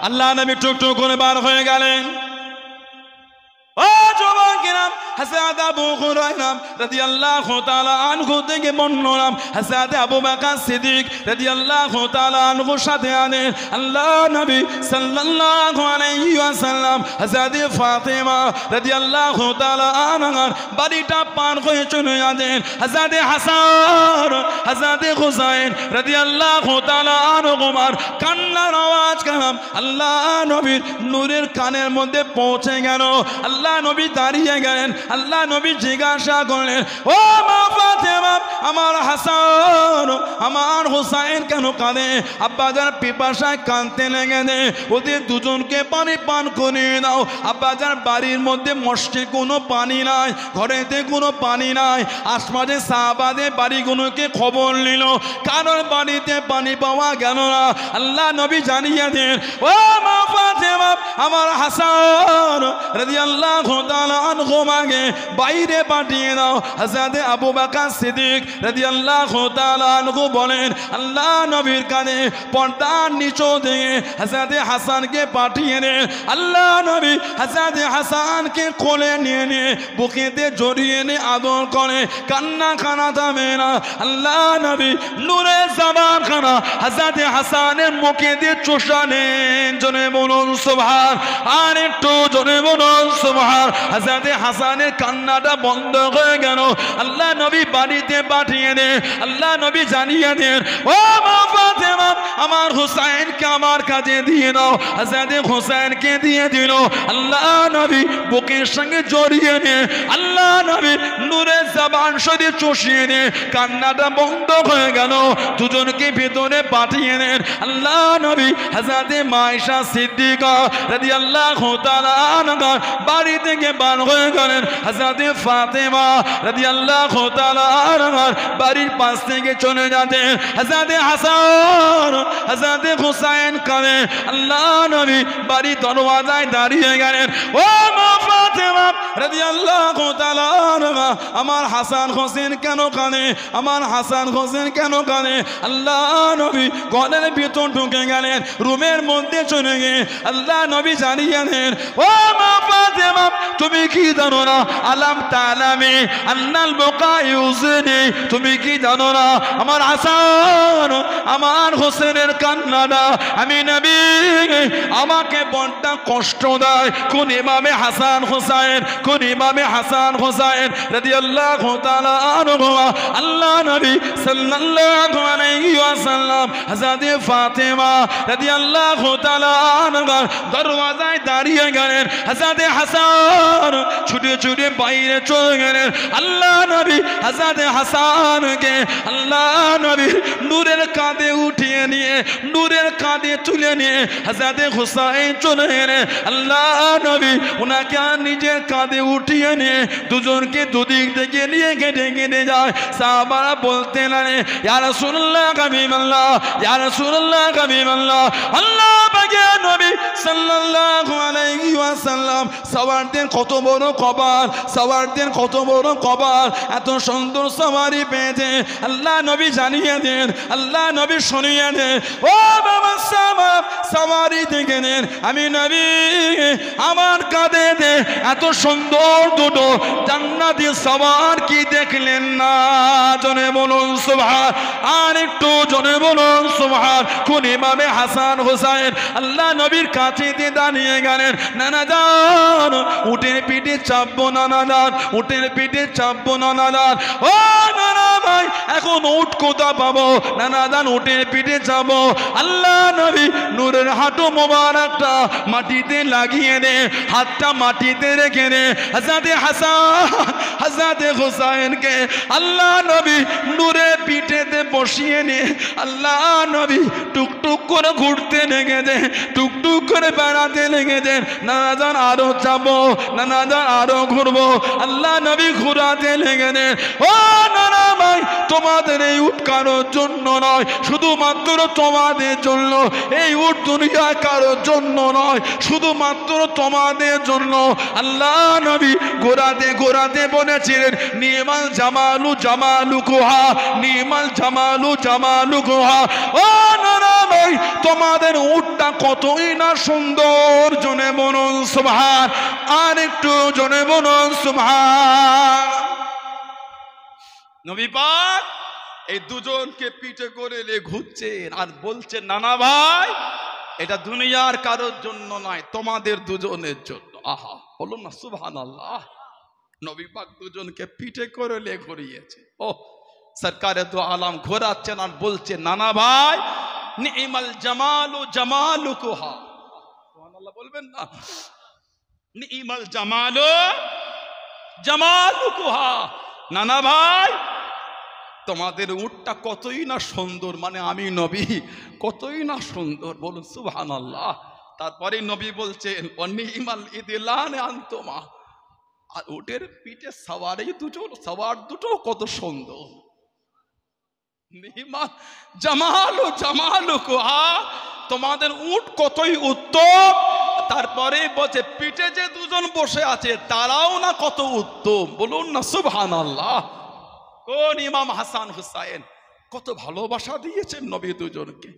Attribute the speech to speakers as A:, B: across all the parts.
A: আল্লাহ নবী টুকটুক করে বার হয়ে গেলেন। ও যুবকেরা, হযরত আবু হুরায়রা রাদিয়াল্লাহু তাআলা আনহু থেকে বর্ণনা, হযরত আবু বকর সিদ্দিক রাদিয়াল্লাহু তাআলা আনহুর সাথে আনেন আল্লাহ নবী সাল্লাল্লাহু আলাইহি ওয়াসাল্লাম হযরত ফাতেমা রাদিয়াল্লাহু তাআলা আনহার বাড়িটা পার হয়ে চলে যান। হযরত হাসান হযরত হুসাইন রাদিয়াল্লাহু তাআলা আনহুমার কান্নার আওয়াজ কালাম আল্লাহ নবীর নূরের কানের মধ্যে পৌঁছে গেল। আল্লাহ নবী দাঁড়িয়ে গেলেন। আল্লাহ নবী জিজ্ঞাসা করলেন, ও মা ফাতেমা, আমার হাসান আমার হুসাইন কেন কাঁদে? আব্বাজান পিপাসায় কাঁদতে লেগে, ওদের দুজনকে পানি পান করিয়ে দাও। আব্বাজান বাড়ির মধ্যে মস্কে কোনো পানি নাই, ঘরেতে কোনো পানি নাই। আশপাশে সাহাবাদের বাড়িগুলোকে খবর নিল, কারোর বাড়িতে পানি পাওয়া গেল না। আল্লাহ নবী জানিয়ে দেন, ও মা ফাতেমা, আমার হাসান রাদিয়াল্লাহু তাআলা আনহু মাকে বাইরে পাঠিয়ে দাও। হযরত আবু বকর সিদ্দিক রাদিয়াল্লাহু তাআলা আনহু বলেন, আল্লাহ নবীর কানে পর্দার নিচে দিয়ে হযরত হাসানকে পাঠিয়ে দেন। আল্লাহ নবী হযরত হাসানকে কোলে নিয়ে বুকেতে জড়িয়ে নিয়ে আদর করে, কান্না খানা থামে না। আল্লাহ নবী নূরের জবান খানা হযরত হাসানের মুখে দিয়ে চুষা নেন। জোরে বলুন সুবহান, আর একটু জোরে বলুন সুবহান। হযরত হাসানের কান্নাটা বন্ধ হয়ে গেল। আল্লাহ নবী বাড়িতে পাঠিয়ে দেন। আল্লাহ নবী জানিয়ে দেন, ও মা ফাতেমা, আমার হুসাইনকে আমার কাছে দিয়ে দাও। হযরত হুসাইনকে দিয়ে দিল। আল্লাহ নবী বুকের সঙ্গে জড়িয়ে নিয়ে আল্লাহ নবী নূরের জবান শরীফ চুষিয়ে নিয়ে কান্নাটা বন্ধ হয়ে গেল। দুজনকে ভিতরে পাঠিয়ে দেন। আল্লাহ নবী হযরত মায়েশা সিদ্দিকা রাদিয়াল্লাহু তাআলা আনহা বাড়ি থেকে বার হয়ে গেলেন। হযরত ফাতেমা রাদিয়াল্লাহু তাআলা আনহার বাড়ির পাশ থেকে চলে যাতেন। হযরত হাসান হযরত হুসাইন কানে আল্লাহ নবী বাড়ি দরওয়াজায় দাঁড়িয়ে গেলেন। ও মা ফাতেমা রাদিয়াল্লাহু তাআলা আনহা, আমার হাসান হোসেন কেন কানে? আমার হাসান হোসেন কেন কানে? আল্লাহ নবী ঘরের ভিতর ঢুকে গেলেন, রুমের মধ্যে চলে গিয়ে আল্লাহ নবী জানিয়ে দেন, ও মা ফাতেমা, তুমি কি জানো না? আলাম তালামি আন্নাল বুকা ইউজিনি, তুমি কি জানো না আমার হাসান আমার হোসেনের কান্নাটা আমি নবী আমাকে বড়টা কষ্ট দেয়। কোন ইমামে হাসান হোসেন, কোন ইমামে হাসান হোসেন রাদিয়াল্লাহু তাআলা আনহু। আল্লাহ নবী সাল্লাল্লাহু আলাইহি ওয়াসাল্লাম হযরত ফাতেমা রাদিয়াল্লাহু তাআলা আনহা দরওয়াজায় দাঁড়িয়ে গেলেন। হযরত হাসান ছুটে ছুটে বাইরে চলে গেলেন। আল্লাহ নবী হযরত হাসানকে আল্লাহ নবী নূরের কাঁধে উঠিয়ে নিয়ে নূরের কাঁধে তুলে নিয়ে হযরত হুসাইন চলে গেলেন। আল্লাহ নবী ওনাকে নিজের কাঁধে উঠিয়ে নিয়ে দুজনকে দুদিক থেকে নিয়ে কেটে কেটে যায়। সাহাবারা বলতে লাগলেন, ইয়া রাসূলুল্লাহ হাবিবাল্লাহ, ইয়া রাসূলুল্লাহ হাবিবাল্লাহ, আল্লাহ পাকের নবী সাল্লাল্লাহু আলাইহি ওয়াসাল্লাম সওয়ারদের কত বড় কপাল, সওয়ারদের কত বড় কপাল, এত সুন্দর সওয়ারি পেয়েছে। আল্লাহ নবী জানিয়ে দেন, আল্লাহ নবী শুনিয়ে দেন, ও বাবা সওয়ারি দেখে নেন, আমি নবী আমার কাঁধে দে এত সুন্দর দুটো জান্নাতি সওয়ার কি দেখলেন না? জোরে বলুন সুবহান, আর একটু জোরে বলুন সুবহান। কোন ইমামে হাসান হোসেন আল্লাহ নবীর কাছে দিয়ে দাঁড়িয়ে গেলেন, নানা জান উটের পিঠে চাপবো, নানা জান উটের পিঠে চাপবো, নানা জান। ও নানা ভাই, এখন উট কোথা পাবো? নানা জান উটের পিঠে যাবো। আল্লাহ নবী নূরের হাঁটু মোবারকটা মাটিতে লাগিয়ে দে, হাতটা মাটিতে রেখে দে। হযরত হাসান হযরত হুসাইনকে আল্লাহ নবী নূরের পিঠেতে বসিয়ে নিয়ে আল্লাহ নবী টুকটুক করে ঘুরতে লেগে দেন, টুকটুক করে বেড়াতে লেগে দেন। নানা জান আরো যাবো, নানা জান আরো ঘুরবো। আল্লাহ নবী ঘুরাতে লেগে দেন। ও নানা ভাই, তোমাদের এই উট কারোর জন্য নয়, শুধুমাত্র তোমাদের জন্য। এই উট দুনিয়ায় কারোর জন্য নয়, শুধুমাত্র তোমাদের জন্য। আল্লাহ নবী ঘোরাতে ঘোরাতে বলেছিলেন, নিমাল জামালু জামালু কুহা, নিমাল জামালু জামালু কুহা। ও নানা ভাই, ভাই তোমাদের উটটা কতই না সুন্দর, জনে বলুন সুবহান, আর একটু জনে বলুন সুবহান। নবী পাক এই দুজনকে পিঠে করে নিয়ে ঘুরছেন আর বলছেন, নানা ভাই এটা দুনিয়ার কারোর জন্য নয়, তোমাদের দুজনের জন্য। আহা, বলুন না সুবহানাল্লাহ। নবী পাক দুজনকে পিঠে করে নিয়ে ঘুরিয়েছে। ও সরকারে দু আলম ঘোরাচ্ছেন আর বলছেন, নানা ভাই নিমাল জামালু জামালুকুহা, সুবহানাল্লাহ বলবেন না? নিমাল জামালু জামালুকুহা, নানা ভাই তোমাদের উটটা কতই না সুন্দর, মানে আমি নবী কতই না সুন্দর, বলুন সুবহানাল্লাহ। তারপরে নবী বলছেন, অনিমাল ইদিলান আনতুমা, আর উটের পিঠে সওয়ার দুটো কত সুন্দর। নিমাল জামালু জামালুকুহা, তোমাদের উট কতই উত্তম। তারপরে বলছে পিঠে যে দুজন বসে আছে তারাও না কত উত্তম, বলুন না সুবহানাল্লাহ। কোন ইমাম হাসান হুসাইন, কত ভালোবাসা দিয়েছেন নবী দুজনকে।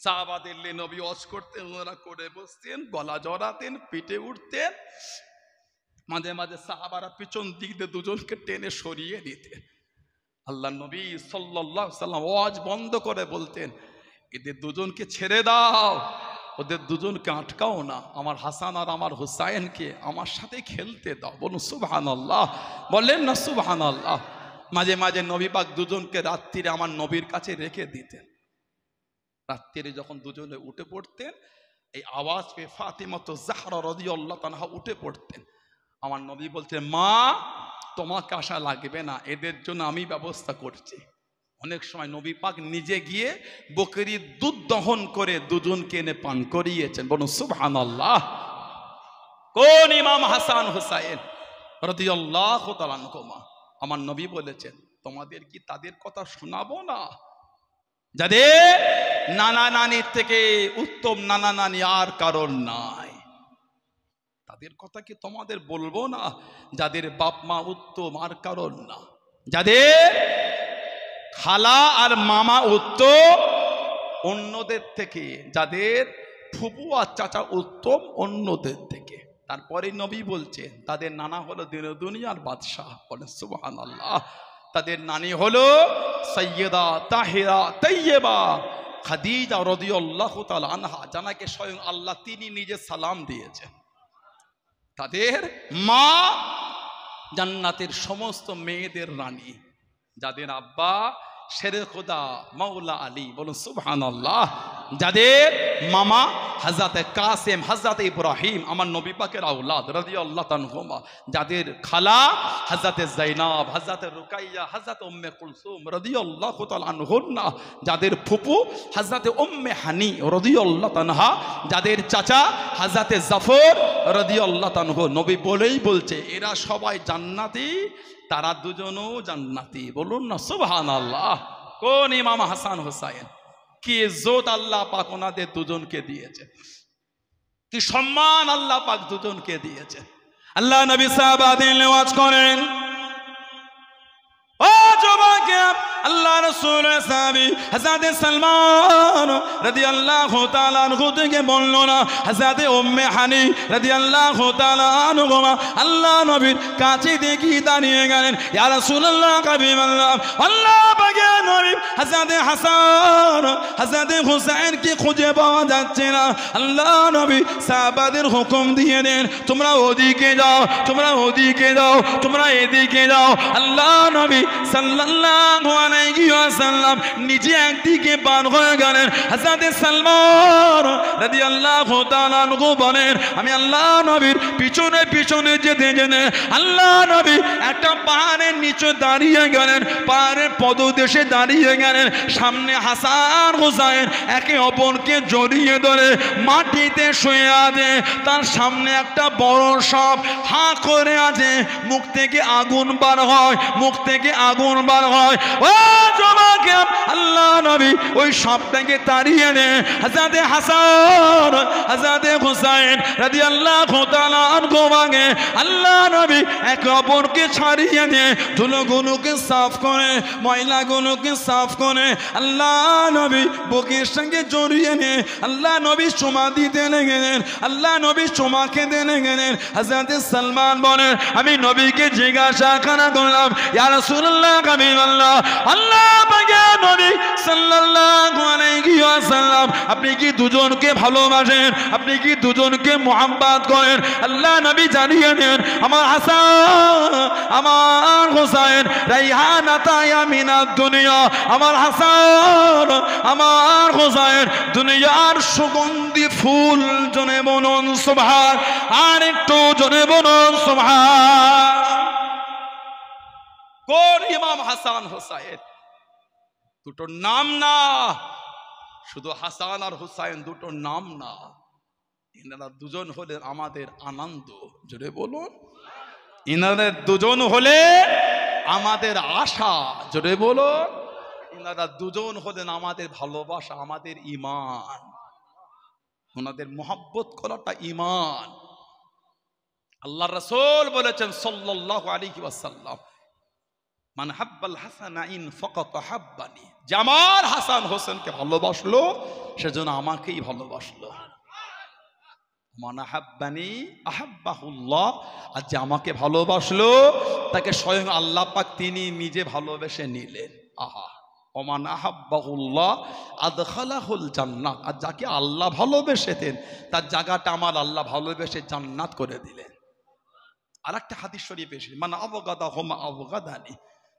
A: সাহাবাদের নবী ওয়াজ করতেন, ওনারা করে বসতেন, গলা জড়াতেন, পিঠে উঠতেন। মাঝে মাঝে সাহাবারা পিছন দিক দিয়ে দুজনকে টেনে সরিয়ে দিতেন। আল্লাহ নবী সাল্লাল্লাহু আলাইহি সাল্লাম ওয়াজ বন্ধ করে বলতেন, এদের দুজনকে ছেড়ে দাও, ওদের দুজনকে আটকাও না, আমার হাসান আর আমার হুসাইনকে আমার সাথে খেলতে দাও, বলুন সুবহানাল্লাহ, বলেন না সুবহানাল্লাহ। মাঝে মাঝে নবী পাক দুজনকে রাত্রিরে আমার নবীর কাছে রেখে দিতেন। রাত্রিরে যখন দুজনে উঠে পড়তেন, এই আওয়াজ পেয়ে ফাতিমা জাহরা রাদিয়াল্লাহু তাআলা উঠে পড়তেন। আমার নবী বলতেন, মা তোমাকে আশা লাগবে না, এদের জন্য আমি ব্যবস্থা করছি। অনেক সময় নবী পাক নিজে গিয়ে বকরির দুধ দহন করে দুজনকে এনে পান করিয়েছেন, বলুন সুবহানাল্লাহ। কোন ইমাম হাসান হুসাইন রাদিয়াল্লাহু তাআলা আনহুমা, আমার নবী বলেছেন, তোমাদের কি তাদের কথা শোনাবো না, যাদের নানা নানির থেকে উত্তম নানা নানি আর কারণ নাই? তাদের কথা কি তোমাদের বলবো না, যাদের বাপ মা উত্তম আর কারণ না, যাদের খালা আর মামা উত্তম অন্যদের থেকে, যাদের ফুপু আর চাচা উত্তম অন্যদের থেকে। তারপরে নবী বলছেন, তাদের নানা হলো দুনিয়ার বাদশাহ, বলেন সুবহানাল্লাহ। তাদের নানি হলো সাইয়্যিদা তাহিরা তাইয়্যিবা খাদিজা রাদিয়াল্লাহু তাআলা আনহা, যাকে স্বয়ং আল্লাহ তিনি নিজে সালাম দিয়েছেন। তাদের মা জান্নাতের সমস্ত মেয়েদের রানী, যাদের আব্বা শেরে খোদা মাওলা আলী, বলুন সুবহানাল্লাহ। যাদের মামা হযরতে কাসেম হযরতে ইব্রাহিম, আমার নবী পাকের আওলাদ রাদিয়াল্লাহু তাআলা, যাদের খালা হযরতে যায়েনব, হযরতে রুকাইয়া, হযরতে উম্মে কুলসুম রাদিয়াল্লাহু তাআলা আনহুন্না, যাদের ফুপু হযরতে উম্মে হানি রাদিয়াল্লাহু তাআলা, যাদের চাচা হযরতে জাফর রাদিয়াল্লাহু তাআলা। নবী বলেই বলছে, এরা সবাই জান্নাতি, তারা দুজনও জান্নাতি, বলুন না সুবহানাল্লাহ। কোন ইমাম হাসান হুসাইন, কি ইজ্জত আল্লাহ পাক ওনাদের দুজনকে দিয়েছে, কি সম্মান আল্লাহ পাক দুজনকে দিয়েছে। আল্লাহ নবী সাহাবাদের ওয়াজ করেন, ও যুবকেরা, আল্লাহ রাসূলের সাহাবী হযরত সালমান রাদিয়াল্লাহু তাআলা আনহু থেকে বলল না, হযরত উম্মে হানি রাদিয়াল্লাহু তাআলা আনহুমা আল্লাহ নবীর কাছে দেখি দাঁড়িয়ে গেলেন, ইয়া রাসূলুল্লাহ হাবিবাল্লাহ, আল্লাহ পাকের নবী হযরত হাসান হযরত হুসাইনকে খুঁজে পাওয়া যাচ্ছে না। আল্লাহ নবী সাহাবাদের হুকুম দিয়ে দেন, তোমরা ওদিকে যাও, তোমরা ওদিকে যাও, তোমরা এদিকে যাও। আল্লাহ নবী সাল্লাল্লাহু আলাইহি ওয়াসাল্লাম নিজে একদিকে পার হয়ে গেলেন। হযরত সালমান রাদিয়াল্লাহু তাআলা আনহু বলেন, আমি আল্লাহ নবীর পিছনে পিছনে যেতে যেতে আল্লাহ নবী একটা পাহাড়ের নিচে দাঁড়িয়ে গেলেন, পাহাড়ের পদদেশে দাঁড়িয়ে গেলেন। সামনে হাসান হুসাইন একে অপরকে জড়িয়ে ধরে মাটিতে শুয়ে আছে, তার সামনে একটা বড় সাপ হা করে আছে, মুখ থেকে আগুন বার হয়, মুখ থেকে আগুন বার হয়। ও যুবক, আল্লাহ নবী ওই সাপটাকে তাড়িয়ে নেন। হযরত হাসান হাসান হযরত হুসাইন রাদিয়াল্লাহু তাআলা আনহু মাগে আল্লাহ নবী একে অপরকে ছাড়িয়ে দিয়ে ধুলোগুলোকে সাফ করে ময়লাগুলোকে সাফ করে আল্লাহ নবী বুকের সঙ্গে জড়িয়ে নিয়ে আল্লাহ নবী চুমা দিতে লেগেলেন আল্লাহ নবী চুমা খেতে লেগেলেন হযরত সালমান বলেন আমি নবীকে জিজ্ঞাসা করলাম ইয়া রাসূলুল্লাহ হাবিবাল্লাহ আল্লাহ পাকের নবী সাল্লাল্লাহু আলাইহি ওয়াসাল্লাম আপনি কি দুজনকে ভালোবাসেন আপনি কি দুজনকে মোহাম্মত করেন আল্লাহ নবী জানিয়ে দেন আমার হাসান আমার হুসাইন রাইহানাতা মিনাদ দুনিয়া আমার হাসান আমার হুসাইন দুনিয়ার সুগন্ধি ফুল জনে বলুন সুবহান আর একটু জনে বলুন সুবহান কোন ইমাম হাসান হুসাইন দুটো নাম না শুধু হাসান আর হুসাইন দুটো নাম না ইনারা দুজন হলেন আমাদের আনন্দ জোরে বলুন ইনারা দুজন হলে আমাদের আশা জোরে বলুন ইনারা দুজন হলেন আমাদের ভালোবাসা আমাদের ঈমান ওনাদের মোহাব্বত করাটা ঈমান আল্লাহর রাসূল বলেছেন সাল্লাল্লাহু আলাইহি ওয়াসাল্লাম মান হাব্বাল হাসানাইন ফাকাত হাব্বানি যে আমার হাসান হোসেনকে ভালোবাসলো সেজন্য আমাকেই ভালোবাসলো মান হাব্বানি আহাব্বাহুল্লাহ আর যে আমাকে ভালোবাসলো তাকে স্বয়ং আল্লাহ পাক তিনি নিজে ভালোবেসে নিলেন আহা ওমান আহাব্বাহুল্লাহ আদখালাহুল জান্নাত আর যাকে আল্লাহ ভালোবেসেতেন তার জায়গাটা আমার আল্লাহ ভালোবেসে জান্নাত করে দিলেন আরেকটা হাদিস শরীফ এসেছে মান আবগাদাহুম আবগাদানি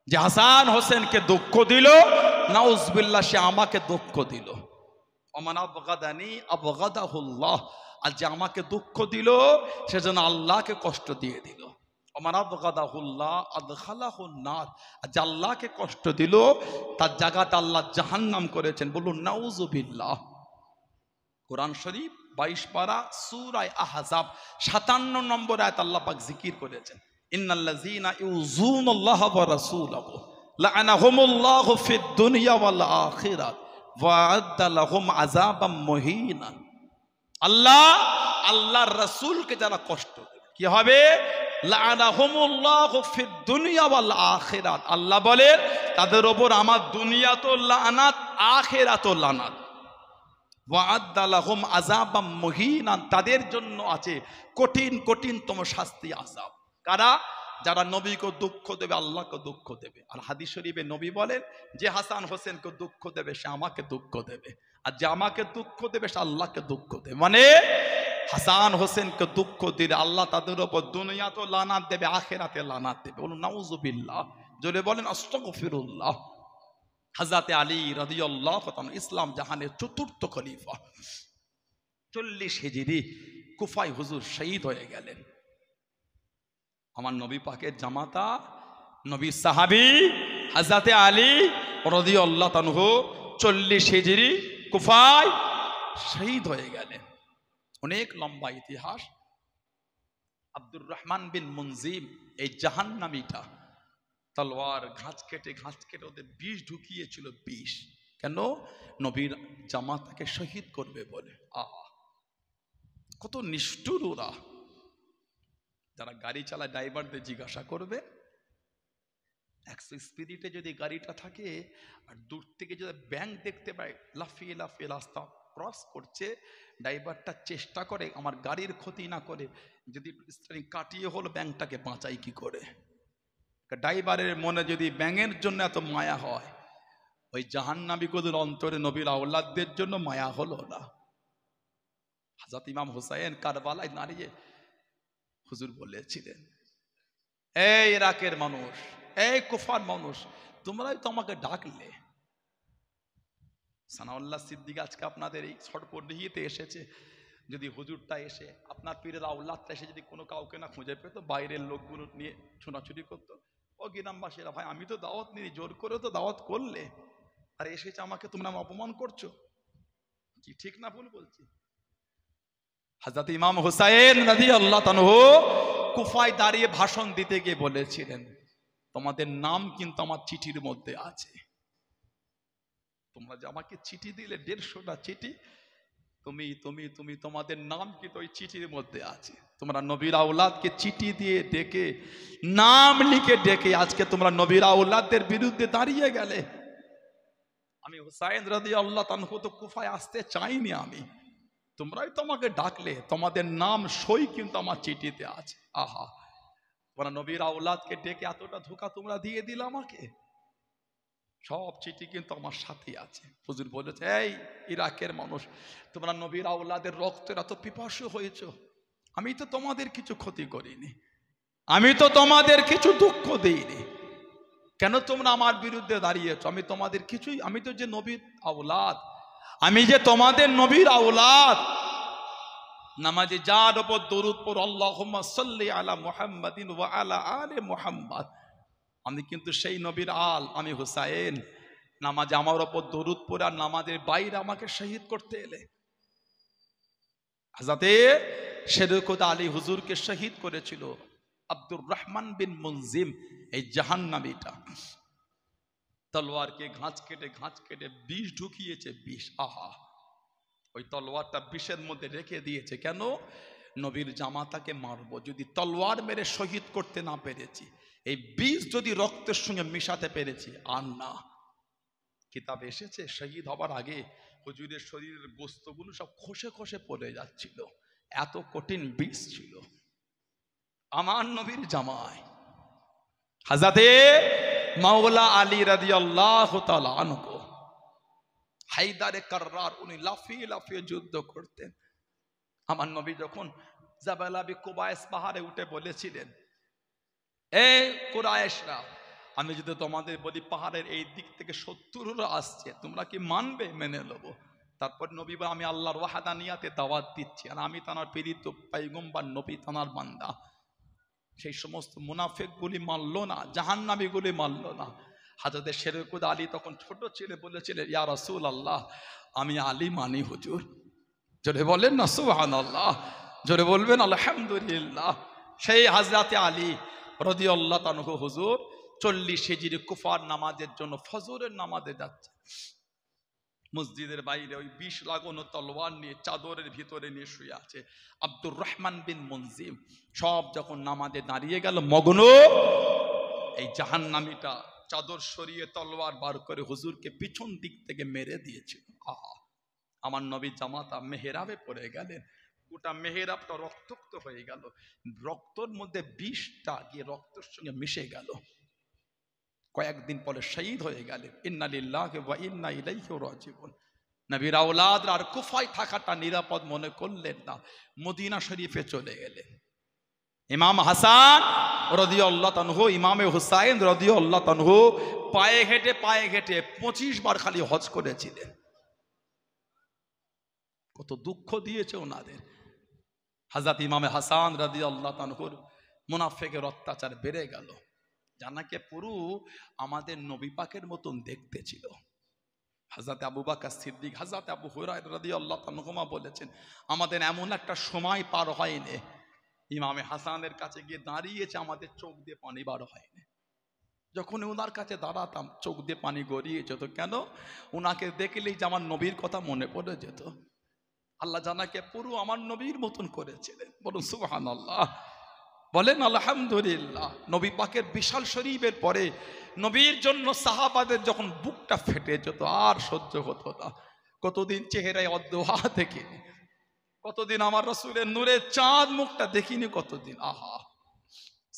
A: যে হাসান হোসেনকে দুঃখ দিল নাউজুবিল্লাহ সে আমাকে দুঃখ দিল ওমান আবগাদানি আবগাদাহুল্লাহ আর যে আমাকে দুঃখ দিল সেজন্য আল্লাহকে কষ্ট দিয়ে দিল ওমান আবগাদাহুল্লাহ আদখালাহুন নার আর যে আল্লাহকে কষ্ট দিল তার জায়গাটা আল্লাহ জাহান্নাম করেছেন বলুন নাউজুবিল্লাহ কোরআন শরীফ 22 পারা সূরা আহজাব 57 নম্বর আয়াত আল্লাহ পাক জিকির করেছেন ইন্নাল্লাযীনা ইউযুনাল্লাহা ওয়া রাসূলাহু লাআনাহুমুল্লাহু ফিদ দুনিয়া ওয়াল আখিরাত ওয়া আ'আদ্দা লাহুম আযাবাম মুহিনা আল্লাহর রাসূলকে যারা কষ্ট দেবে কি হবে লাআনাহুমুল্লাহু ফিদ দুনিয়া ওয়াল আখিরাত আল্লাহ বলেন তাদের উপর আমার দুনিয়াতেও লানাত আখিরাতেও লানাত ওয়া আ'আদ্দা লাহুম আযাবাম মুহিনা তাদের জন্য আছে কঠিন কঠিনতম শাস্তি আযাব কারা যারা নবীকে দুঃখ দেবে আল্লাহকে দুঃখ দেবে আর হাদিস শরীফে নবী বলেন যে হাসান হোসেনকে দুঃখ দেবে সে আমাকে দুঃখ দেবে আর যে আমাকে দুঃখ দেবে সে আল্লাহকে দুঃখ দেবে মানে হাসান হোসেনকে দুঃখ দিলে আল্লাহ তাদের উপর দুনিয়াতেও লানাত দেবে আখিরাতে লানাত দেবে বলুন নাউজুবিল্লাহ জোরে বলেন আস্তাগফিরুল্লাহ হযরত আলী রাদিয়াল্লাহু তাআলা ইসলাম জাহানের চতুর্থ খলিফা 40 হিজরি কুফায় হুজুর শহীদ হয়ে গেলেন আমার নবী পাকের জামাতা নবী সাহাবী হযরত আলী রাদিয়াল্লাহু তাআলা 40 হিজরি কুফায় শহীদ হয়ে গেলেন অনেক লম্বা ইতিহাস আব্দুর রহমান বিন মুনজিম এই জাহান্নামীটা তলোয়ার ঘাঁচ কেটে ওদের বিষ ঢুকিয়েছিল বিষ কেন নবীর জামাতাকে শহীদ করবে বলে কত নিষ্ঠুর ওরা যারা গাড়ি চালায় ড্রাইভারদের জিজ্ঞাসা করবে 100 স্পিডে যদি গাড়িটা থাকে আর দূর থেকে যদি ব্যাংক দেখতে পায় লাফিয়ে লাফিয়ে রাস্তা ক্রস করছে ড্রাইভারটা চেষ্টা করে আমার গাড়ির ক্ষতি না করে যদি স্টিয়ারিং কাটিয়ে হলো ব্যাংকটাকে বাঁচাই কি করে ড্রাইভারের মনে যদি ব্যাঙের জন্য এত মায়া হয় ওই জাহান্নামীদের অন্তরে নবীর আওলাদদের জন্য মায়া হলো না হযরত ইমাম হুসাইন কারবালায় দাঁড়িয়ে হুজুর বলেছিলেন এই ইরাকের মানুষ এই কুফার মানুষ তোমরাই তো আমাকে ডাকলে সানাউল্লাহ সিদ্দিক আজকে আপনাদের এই ছটপটিতে এসেছে যদি হুজুরটা এসে আপনার পীরের আওলাদটা এসে যদি কোনো কাউকে না খুঁজে পেতো বাইরের লোকগুলো নিয়ে ছোটাছুটি করতো ও গ্রামবাসীরা ভাই আমি তো দাওয়াত নিই জোর করে তো দাওয়াত করলে আর এসেছে আমাকে তোমরা অপমান করছো কি ঠিক না ভুল বলছি হযরত ইমাম হুসাইন রাদিয়াল্লাহু তাআলা কুফায় দাঁড়িয়ে ভাষণ দিতে গিয়ে বলেছিলেন তোমাদের নাম কিন্তু আমার চিঠির মধ্যে আছে তোমরা যে আমাকে চিঠি দিলে 150টা চিঠি তুমি তুমি তুমি তোমাদের নাম কিন্তু ওই চিঠির মধ্যে আছে। তোমরা নবীর আওলাদকে চিঠি দিয়ে ডেকে, নাম লিখে ডেকে আজকে তোমরা নবীর আওলাদদের বিরুদ্ধে দাঁড়িয়ে গেলে। আমি হুসাইন রাদিয়াল্লাহু তাআলা তো কুফায় আসতে চাইনি আমি, তোমরাই তোমাকে ডাকলে, তোমাদের নাম সই কিন্তু আমার চিঠিতে আছে। আহা, তোমরা নবীর আওলাদকে ডেকে এতটা ধোঁকা তোমরা দিয়ে দিলে আমাকে। সব চিঠি কিন্তু আমার সাথে আছে। হুজুর বলেছে, এই ইরাকের মানুষ, তোমরা নবীর আওলাদের রক্তের এত পিপাসু হয়েছো, আমি তো তোমাদের কিছু ক্ষতি করিনি, আমি তো তোমাদের কিছু দুঃখ দিইনি, কেন তোমরা আমার বিরুদ্ধে দাঁড়িয়েছো? আমি তোমাদের কিছুই, আমি তো যে নবীর আওলাদ, আমি যে তোমাদের নবীর আওলাদ। নামাজে যার উপর দরুদ পড়ো, আল্লাহুম্মা সাল্লি আলা মুহাম্মাদিন ওয়া আলা আলি মুহাম্মাদ, আমি কিন্তু সেই নবীর আল, আমি হুসাইন। নামাজে আমার উপর দরুদ পড়ে আর নামাজের বাইরে আমাকে শহীদ করতে এলে। হযরতে শেরকুত আলী হুজুরকে শহীদ করেছিল আব্দুর রহমান বিন মুনজিম, এই জাহান্নামীটা। তলোয়ারকে ঘাঁচ কেটে বিষ ঢুকিয়েছে, বিষ। আহা, ওই তলোয়ারটা বিষের মধ্যে রেখে দিয়েছে। কেন? নবীর জামাতাকে মারবো, যদি তলোয়ার মেরে শহীদ করতে না পেরেছি, এই বিষ যদি রক্তের সঙ্গে মিশাতে পেরেছি আর না। কিতাবে এসেছে শহীদ হবার আগে হুজুরের শরীরের গোস্তগুলো সব খসে খসে পড়ে যাচ্ছিল, এত কঠিন বিষ ছিল। আমার নবীর জামাই হযরতে মাওলা আলী রাদিয়াল্লাহু তাআলা আনহু, হায়দারে কাররার, উনি লাফিয়ে লাফিয়ে যুদ্ধ করতেন। আমার নবী যখন জাবাল আবি কুবাইস পাহাড়ে উঠে বলেছিলেন, এই কুরাইশরা, আমি যদি তোমাদের বলি পাহাড়ের এই দিক থেকে শত্রুরা আসছে, তোমরা কি মানবে? মেনে নেবো। তারপর নবী বলে, আমি আল্লাহর ওয়াহদানিয়াতে দাওয়াত দিচ্ছি, আর আমি তাঁর প্রেরিত পয়গম্বর নবী, তাঁর বান্দা। সেই সমস্ত মুনাফিকগুলি মানলো না, জাহান্নামীগুলি মানলো না। হযরতে শেরকুত আলী তখন ছোট ছেলে বলেছিলেন, ইয়া রাসূলুল্লাহ, আমি আলী মানি হুজুর। জোরে বলেন না সুবহানাল্লাহ, জোরে বলবেন আলহামদুলিল্লাহ। সেই হযরতে আলী রাদিয়াল্লাহু তাআলা হুজুর 40 হিজরি কুফার নামাজের জন্য ফজরের নামাজে যাচ্ছে। মসজিদের বাইরে ওই বিষ লাগানো তলোয়ার নিয়ে চাদরের ভিতরে নিয়ে শুয়ে আছে আব্দুর রহমান বিন মুনজিম। সব যখন নামাজে দাঁড়িয়ে গেল মগ্ন, এই জাহান্নামীটা চাদর সরিয়ে তলোয়ার বার করে হুজুরকে পিছন দিক থেকে মেরে দিয়েছিল। আহা, আমার নবী জামাতা মেহরাবে পড়ে গেলেন, গোটা মেহরাবটা রক্তাক্ত হয়ে গেল, রক্তর মধ্যে বিষটা গিয়ে রক্তের সঙ্গে মিশে গেল। কয়েকদিন পরে শহীদ হয়ে গেলেন। ইন্না লিল্লাহি ওয়া ইন্না ইলাইহি রাজিউন। নবীর আওলাদরা আর কুফায় থাকাটা নিরাপদ মনে করলেন না, মদিনা শরীফে চলে গেলেন। ইমাম হাসান রাদিয়াল্লাহু তাআলা, ইমামে হুসাইন রাদিয়াল্লাহু তাআলা পায়ে হেঁটে 25 বার খালি হজ করেছিলেন। কত দুঃখ দিয়েছে ওনাদের। হযরত ইমামে হাসান রাদিয়াল্লাহু তাআলার মুনাফিকের অত্যাচার বেড়ে গেল। জানাকে পুরো আমাদের নবী পাকের মতন দেখতে ছিল। হযরত আবু বকর সিদ্দিক, হযরত আবু হুরায়রা রাদিয়াল্লাহু তাআলা বলেছেন, আমাদের এমন একটা সময় পার হয়নি, ইমামে হাসানের কাছে গিয়ে দাঁড়িয়েছে, আমাদের চোখ দিয়ে পানি বার হয়নি। যখন ওনার কাছে দাঁড়াতাম চোখ দিয়ে পানি গড়িয়ে যেত। কেন? ওনাকে দেখলেই যে আমার নবীর কথা মনে পড়ে যেত। আল্লাহ জানাকে পুরো আমার নবীর মতন করেছিলেন। বলুন সুবহানাল্লাহ, বলেন আলহামদুলিল্লাহ। নবী পাকের বিশাল শরীফের পরে নবীর জন্য সাহাবাদের যখন বুকটা ফেটে যেত, আর সহ্য হতো না। কতদিন চেহারায় অদ্দোহা দেখিনি, কতদিন আমার রাসূলের নূরের চাঁদ মুখটা দেখিনি, কতদিন। আহা,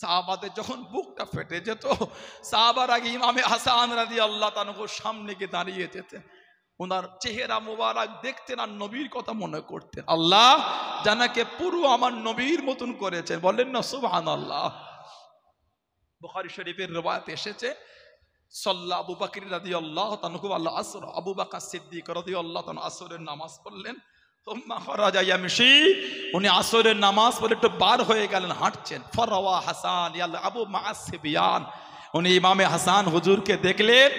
A: সাহাবাদের যখন বুকটা ফেটে যেত, সাহাবার আগে ইমামে হাসান রাদিয়াল্লাহু তাআলা সামনে গিয়ে দাঁড়িয়ে যেতেন, ওনার চেহারা মুবারক দেখতেন আর নবীর কথা মনে করতেন। আল্লাহ জানাকে পুরো আমার নবীর মতন করেছেন, বলেন না সুবহানাল্লাহ। বুখারী শরীফের রওয়ায়াত এসেছে, সাল্লা আবু বকর রাদিয়াল্লাহু তাআলা আল আসর, আবু বকর সিদ্দিক রাদিয়াল্লাহু তাআলা আসরের নামাজ পড়লেন। সুম্মা খারাজা ইয়ামশি, উনি আসরের নামাজ পড়ে একটু বার হয়ে গেলেন, হাঁটছেন। ফারাওয়া হাসান ইয়াল আবু মাআসিবিয়ান, উনি ইমামে হাসান হুজুরকে দেখলেন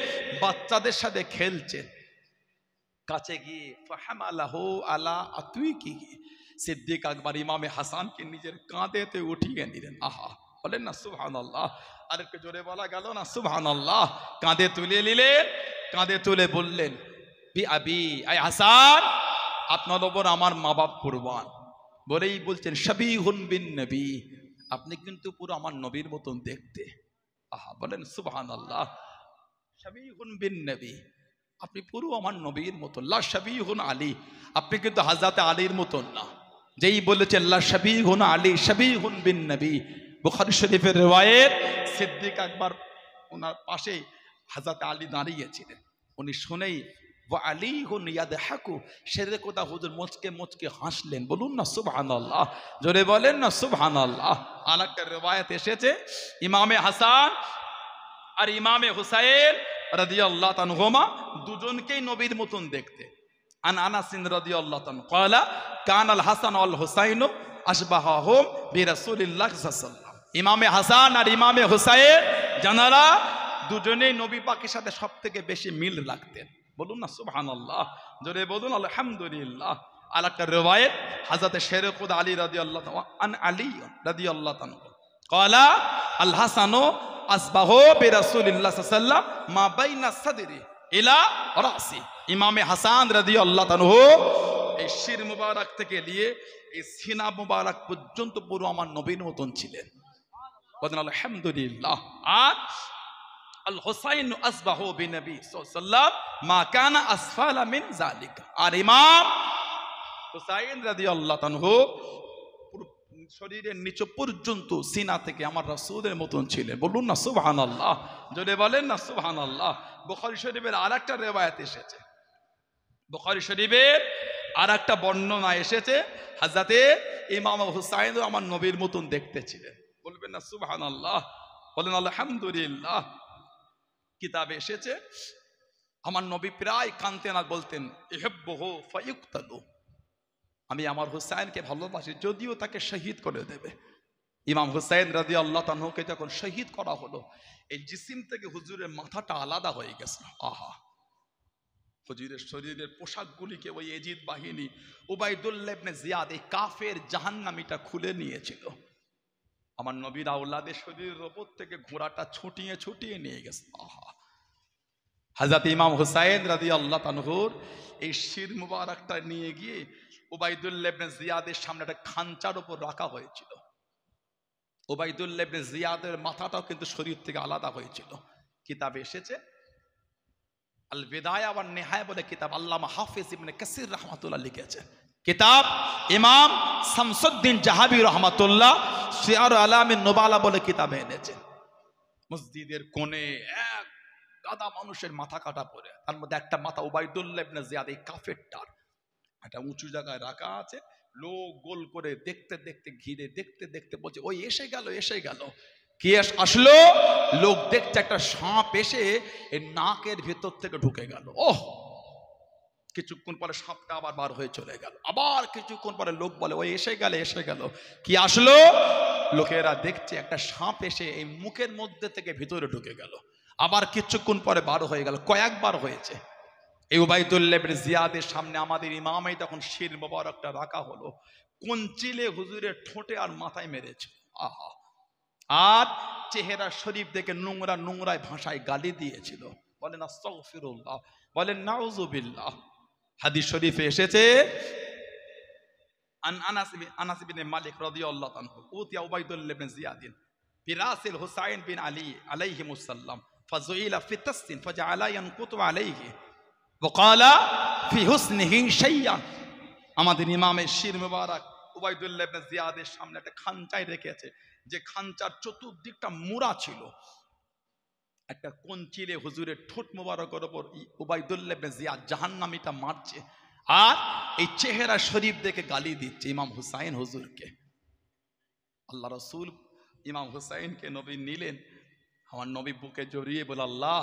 A: বাচ্চাদের সাথে খেলছেন। কাছে গিয়ে ফাহামালাহু আলা আতুইকিহি, সিদ্দিক আকবর ইমামে হাসানকে নিজের কাঁধেতে উঠিয়ে নিলেন। আহা, বলেন না সুবহানাল্লাহ। আর একটু জোরে বলা গেল না সুবহানাল্লাহ। কাঁধে তুলে নিলেন, কাঁধে তুলে বললেন, বি আবি আই হাসান আপনার ওপর আমার মা বাপ কুরবান। বলেই বলছেন শাবিহুন বিন নবী, আপনি কিন্তু পুরো আমার নবীর মতন দেখতে। আহা, বলেন সুবহানাল্লাহ। শাবিহুন বিন নবী, আপনি পুরো আমার নবীর মতন। লা শাবিহুন আলী, আপনি কিন্তু হযরত আলীর মতন না। যেই বলেছেন লা শাবিহুন আলী শাবিহুন বিন নবী, বুখারী শরীফের riwayat, সিদ্দিক আকবর ওনার পাশে হযরত আলী দাঁড়িয়েছিলেন। উনি শুনেই ওয়া আলীহুন ইয়াদহাকু, শেরে কোদা হুজুর মুচকে মুচকে হাসলেন। বলুন না সুবহানাল্লাহ, জোরে বলেন না সুবহানাল্লাহ। আরেকটা riwayat এসেছে ইমামে হাসান আর ইমামে হুসাইন রাদিয়াল্লাহু তাআলা দুজনকেই নবীর মতন দেখতে। আন আনাস রাদিয়াল্লাহু তাআলা ক্বালা কানাল হাসান ওয়াল হুসাইন আশবাহাহুম বিরাসূলিল্লাহ সাল্লাল্লাহু আলাইহি ওয়াসাল্লাম। ইমামে হাসান আর ইমামে হুসাইন জানারা দুজনেই নবী পাকের সাথে সবথেকে বেশি মিল রাখতেন। বলুন না সুবহানাল্লাহ, জোরে বলুন আলহামদুলিল্লাহ। আরেকটা riwayat হযরত শেরে খুদা আলী রাদিয়াল্লাহু তাআলা আন আলী রাদিয়াল্লাহু তাআলা ক্বালা আল হাসানু আসবাহু বিরাসূলিল্লাহ সাল্লাল্লাহু আলাইহি ওয়াসাল্লাম মা বাইনা সাদরি ইলা রাসি। ইমামে হাসান রাদিয়াল্লাহু তাআলা এই শির মুবারক থেকে নিয়ে এই সিনা মুবারক পর্যন্ত পুরো আমার নবীর মতন ছিলেন। বলেন আলহামদুলিল্লাহ। আর আল হুসাইন আসবাহু বিনবী সাল্লাল্লাহু আলাইহি ওয়াসাল্লাম মা কানা আসফালা মিন যালিকা। আর ইমাম হুসাইন রাদিয়াল্লাহু তাআলা শরীরের নিচ পর্যন্ত সিনা থেকে আমার রাসূলের মতন ছিলেন। বলুন না সুবহানাল্লাহ, জোরে বলেন না সুবহানাল্লাহ। বুখারী শরীফের আরেকটা riwayat এসেছে, বুখারী শরীফের আরেকটা বর্ণনা এসেছে হযরতে ইমাম হুসাইন আমার নবীর মতন দেখতে ছিলেন। বলবেন না সুবহানাল্লাহ, বলেন আলহামদুলিল্লাহ। কিতাবে এসেছে আমার নবী প্রায় কাঁদতেন আর বলতেন ইহিব্বুহু ফায়ুক্তালু, আমি আমার হুসাইনকে ভালোবাসি, যদিও তাকে শহীদ করে দেবে। ইমাম হুসাইন রাদিয়াল্লাহু তাআলাকে যখন শহীদ করা হলো, এই জিসিম থেকে হুজুরের মাথাটা আলাদা হয়ে গেছে। আহা, হুজুরের শরীরের পোশাকগুলিকে ওই এজিদ বাহিনী উবাইদুল্লাহ ইবনে জিয়াদ এই কাফের জাহান্নামীটা খুলে নিয়েছিল। আমার নবীর আওলাদের শরীরের ওপর থেকে ঘোড়াটা ছুটিয়ে ছুটিয়ে নিয়ে গেছে। আহা, হযরত ইমাম হুসাইন রাদিয়াল্লাহু তাআলার এই শির মুবারকটা নিয়ে গিয়ে উবাইদুল্লাহ ইবনে জিয়াদের সামনে একটা খাঞ্চার উপর রাখা হয়েছিল। উবাইদুল্লাহ ইবনে জিয়াদের মাথাটাও কিন্তু শরীর থেকে আলাদা হয়েছিল। কিতাবে এসেছে আল বিদায়া ওয়ান নিহায়া বলে কিতাব, আল্লামা হাফিজ ইবনে কাসির রাহমাতুল্লাহ লিখেছেন। কিতাব ইমাম শামসুদ্দিন জাহাবি রাহমাতুল্লাহ সিয়ার আলামিন নুবালা বলে কিতাবে এনেছেন। মসজিদের কোণে এক গাদা মানুষের মাথা কাটা পড়ে, তার মধ্যে একটা মাথা উবাইদুল্লাহ ইবনে জিয়াদ এই কাফেরটার একটা উঁচু জায়গায় রাখা আছে। লোক গোল করে দেখতে দেখতে ঘিরে দেখতে দেখতে বলছে ওই এসে গেল এসে গেল। কি আসলো? লোক দেখছে একটা সাপ এসে এই নাকের ভেতর থেকে ঢুকে গেল। ওহ, কিছুক্ষণ পরে সাপটা আবার বার হয়ে চলে গেল। আবার কিছুক্ষণ পরে লোক বলে ওই এসে গেল এসে গেল। কি আসলো? লোকেরা দেখছে একটা সাপ এসে এই মুখের মধ্যে থেকে ভিতরে ঢুকে গেল। আবার কিছুক্ষণ পরে বার হয়ে গেল। কয়েকবার হয়েছে। এই উবাইদুল্লাহ ইবনে জিয়াদের সামনে আমাদের ইমামেই তখন শির মোবারকটা রাখা হলো। কঞ্চিলে হুজুরের ঠোঁটে আর মাথায় মেরেছে। আহা, আর চেহারা শরীফ দেখে নোংরা নোংরায় ভাষায় গালি দিয়েছিল। বলেন আস্তাগফিরুল্লাহ, বলেন নাউযুবিল্লাহ। হাদিস শরীফে এসেছে আনাস ইবনে মালিক রাদিয়াল্লাহু আনহু উতিয়া উবাইদুল্লাহ ইবনে জিয়াদিন বিরাসিল হুসাইন বিন আলী আলাইহিমুস সালাম ফাজুইলা ফি তাসসিন ফাজআলা ইয়ানকুতু আলাইহি ওয়াকালা ফি হুসনিহি শাইয়ান। আমাদের ইমামের শির মুবারক উবাইদুল্লাহ ইবনে জিয়াদের সামনে একটা খাঞ্চায় রেখেছে, যে খাঞ্চার চতুর্দিকটা মুড়া ছিল। একটা কঞ্চিলে হুজুরের ঠোঁট মুবারকের উপর উবাইদুল্লাহ ইবনে জিয়াদ জাহান্নামীটা মারছে, আর এই চেহারা শরীফ দেখে গালি দিচ্ছে ইমাম হুসাইন হুজুরকে। আল্লাহ রাসূল ইমাম হুসাইনকে নবী নিলেন, আমার নবী বুকে জড়িয়ে বলে আল্লাহ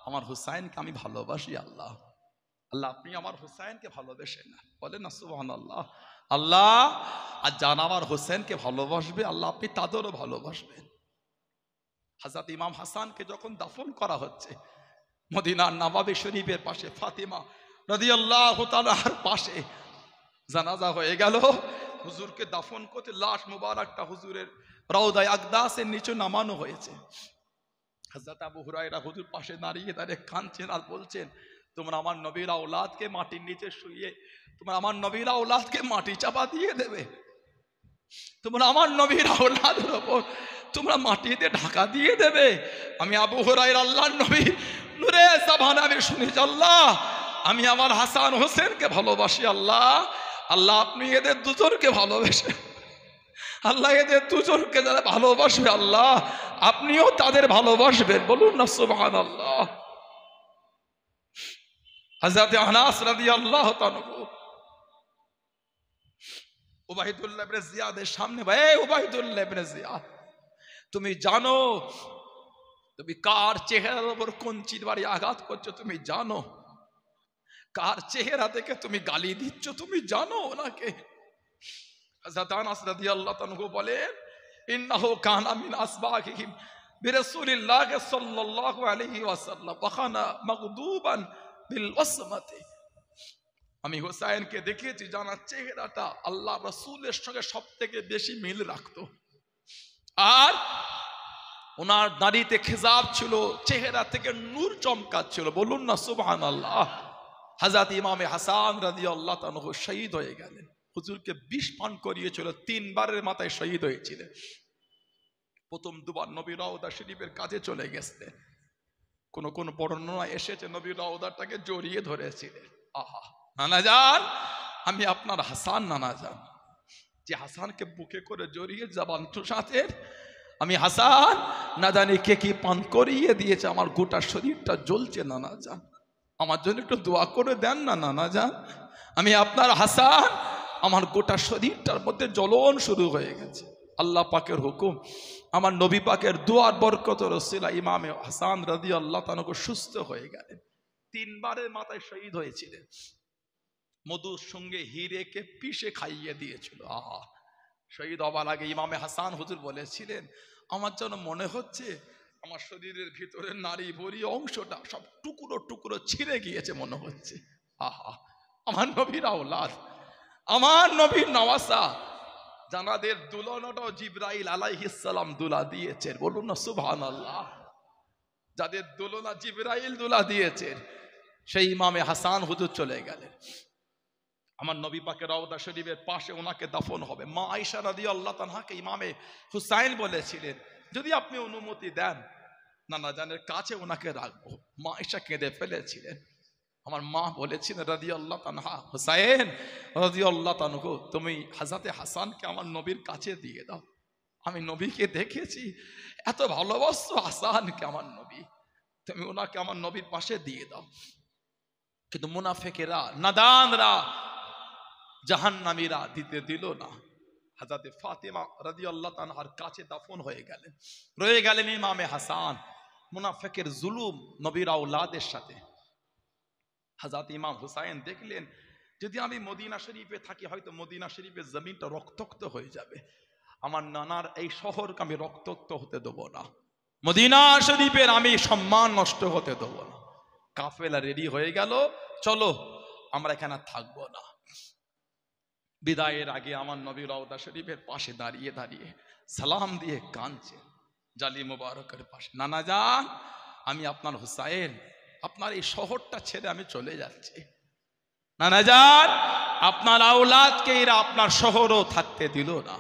A: আমার হুসাইনকে আমি ভালোবাসি। আল্লাহ আল্লাহ আপনি আমার হুসাইনকে ভালোবাসেন না। বলেন না সুবহানাল্লাহ। আল্লাহ আর যারা আমার হুসাইনকে ভালোবাসবে আল্লাহ আপনি তাদেরও ভালোবাসবেন। হযরত ইমাম হাসানকে যখন দাফন করা হচ্ছে মদিনার নববী শরীফের পাশে ফাতিমা রাদিয়াল্লাহু তাআলার পাশে জানাজা হয়ে গেল। হুজুরকে দাফন করতে লাশ মুবারকটা হুজুরের রওদায়ে আকদাসের নিচে নামানো হয়েছে। হযরত আবু হুরায়রা হুজুর পাশে দাঁড়িয়ে দাঁড়িয়ে কাঁদছেন আর বলছেন
B: তোমরা আমার নবীর আওলাদকে মাটির নিচে শুইয়ে তোমরা আমার নবীর আওলাদকে মাটি চাপা দিয়ে দেবে, তোমরা আমার নবীর আওলাদের ওপর তোমরা মাটিতে ঢাকা দিয়ে দেবে। আমি আবু হুরায়রা আল্লাহর নবী নূরে জাবান আমি শুনেছি, আল্লাহ আমি আমার হাসান হোসেনকে ভালোবাসি, আল্লাহ আল্লাহ আপনি এদের দুজনকে ভালোবেসে, আল্লাহ এদের দুজনকে যারা ভালোবাসবে আল্লাহ আপনিও তাদের ভালোবাসবেন, বলুন না সুবহানাল্লাহ। হযরত আনাস রাদিয়াল্লাহু তাআলা উবাইদুল্লাহ ইবনে জিয়াদের সামনে, ভাই উবাইদুল্লাহ ইবনে জিয়াদ তুমি জানো তুমি কার চেহারার উপর কোন চিরবাড়ি আঘাত করছো, তুমি জানো কার চেহারা থেকে তুমি গালি দিচ্ছ, তুমি জানো ওনাকে। হযরত আনাস রাদিয়াল্লাহু তাআলা বলেন, ইন্নাহু কানা মিন আসবাহিহিম বিরাসূলিল্লাহ সাল্লাল্লাহু আলাইহি ওয়াসাল্লাম ওয়া কানা মাগদুবান বিল ওয়াসমাতি। আমি হুসাইনকে দেখেছি জানার চেহারাটা আল্লাহ রাসূলের সঙ্গে সবথেকে বেশি মিল রাখতো, আর ওনার দাড়িতে খেজাব ছিল, চেহারা থেকে নূর চমকাচ্ছিল, বলুন না সুবহানাল্লাহ। হযরত ইমামে হাসান রাদিয়াল্লাহু তাআলা শহীদ হয়ে গেলেন, হুজুরকে বিষ পান করিয়েছিল, 3 বারের মাথায় শহীদ হয়েছিলেন। প্রথম দুবার নবী রওজা শরীফের কাছে চলে গেছে, কোন কোন বর্ণনা এসেছে নবী রওজাটাকে জড়িয়ে ধরেছিলেন। আহা নানা যান, আমি আপনার হাসান নানা যান, যে হাসানকে বুকে করে জড়িয়ে জবানটার সাথে আমি হাসান না জানি কে কি পান করিয়ে দিয়েছে, আমার গোটা শরীরটা জ্বলছে নানা যান, আমার জন্য একটু দোয়া করে দেন না নানা যান। আমি আপনার হাসান, আমার গোটা শরীরটার মধ্যে জ্বলন শুরু হয়ে গেছে। আল্লাহ পাকের হুকুম, আমার নবী পাকের দোয়ার বরকতের ওসিলা ইমামে হাসান রাদিয়াল্লাহু তাআলা সুস্থ হয়ে গেলেন, 3 বারের মাথায় শহীদ হয়েছিলেন। মধুর সঙ্গে হিরেকে পিষে খাইয়ে দিয়েছিল। আহা, শহীদ হবার আগে ইমামে হাসান হুজুর বলেছিলেন, আমার যেন মনে হচ্ছে আমার শরীরের ভিতরে নারী ভরি অংশটা সব টুকরো টুকরো ছিঁড়ে গিয়েছে মনে হচ্ছে। আহা, আমার নবীর আওলাদ, আমার নবীর নওয়াসা, জানাদের দুলনাটাও জিবরাইল আলাইহিস সালাম দুলা দিয়েছেন, বলুন না সুবহানাল্লাহ। যাদের দুলনা জিবরাইল দুলা দিয়েছেন, সেই ইমামে হাসান হুজুর চলে গেলেন। আমার নবী পাকের রওজা শরীফের পাশে ওনাকে দাফন হবে। মা আয়েশা রাদিয়াল্লাহু তাআলাকে ইমামে হুসাইন বলেছিলেন, যদি আপনি অনুমতি দেন নানা জানের কাছে ওনাকে রাখবো। মা আয়েশা কেঁদে ফেলেছিলেন। আমার মা বলেছিলেন রাদিয়াল্লাহু তাআলা, হুসাইন রাদিয়াল্লাহু তাআলা, তুমি হযরত হাসানকে আমার নবীর কাছে দিয়ে দাও। আমি নবীকে দেখেছি, এত ভালোবাসো হাসানকে আমার নবী, তুমি ওনাকে আমার নবীর পাশে দিয়ে দাও। কিন্তু মুনাফিকেরা, নাদানরা, জাহান্নামীরা দিতে দিল না। হযরত ফাতিমা রাদিয়াল্লাহু তাআলার কাছে দাফন হয়ে গেলেন, রয়ে গেলেন ইমামে হাসান। মুনাফিকের জুলুম নবীর আওলাদের সাথে। হযরত ইমাম হুসাইন দেখলেন, যদি আমি মদিনা শরীফে থাকি হয়তো মদিনা শরীফের জমিনটা রক্তাক্ত হয়ে যাবে, আমার নানার এই শহরকে আমি রক্তাক্ত হতে দেব না, মদিনা শরীফের আমি সম্মান নষ্ট হতে দেব না। কাফেলা রেডি হয়ে গেল, চলো আমরা এখানে থাকবো না। বিদায়ের আগে আমার নবী রওজা শরীফের পাশে দাঁড়িয়ে দাঁড়িয়ে সালাম দিয়ে কাঁদছে, জালি মুবারকের পাশে, নানা যান আমি আপনার হুসাইন, আপনার এই শহরটা ছেড়ে আমি চলে যাচ্ছি। নানা যান, আপনার আওলাদকে এরা আপনার শহরও থাকতে দিল না।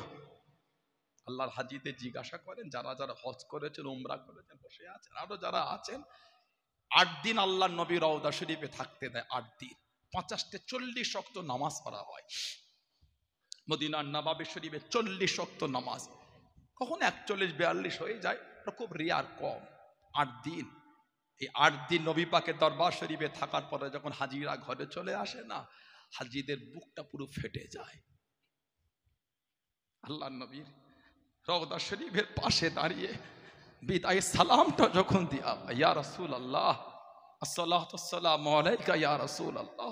B: আল্লাহর হাজীদের জিজ্ঞাসা করেন, যারা যারা হজ করেছেন, উমরা করেছেন, বসে আছেন, আরো যারা আছেন, 8 দিন আল্লাহর নবী রওজা শরীফে থাকতে দেয়। 8 দিন 50-40 ওয়াক্ত নামাজ পড়া হয়। মদিনার নবাবী শরীফে 40 ওয়াক্ত নামাজ, কখন 41-42 হয়ে যায়, খুব রেয়ার, কম। 8 দিন, এই 8 দিন নবী পাকের দরবার শরীফে থাকার পরে যখন হাজিরা ঘরে চলে আসে না, হাজিদের বুকটা পুরো ফেটে যায়। আল্লাহর নবীর রওজা শরীফের পাশে দাঁড়িয়ে বিদায় সালামটা যখন দিয়া, ইয়া রাসূলুল্লাহ আসসালাতু ওয়াসসালামু আলাইকা ইয়া রাসূলুল্লাহ,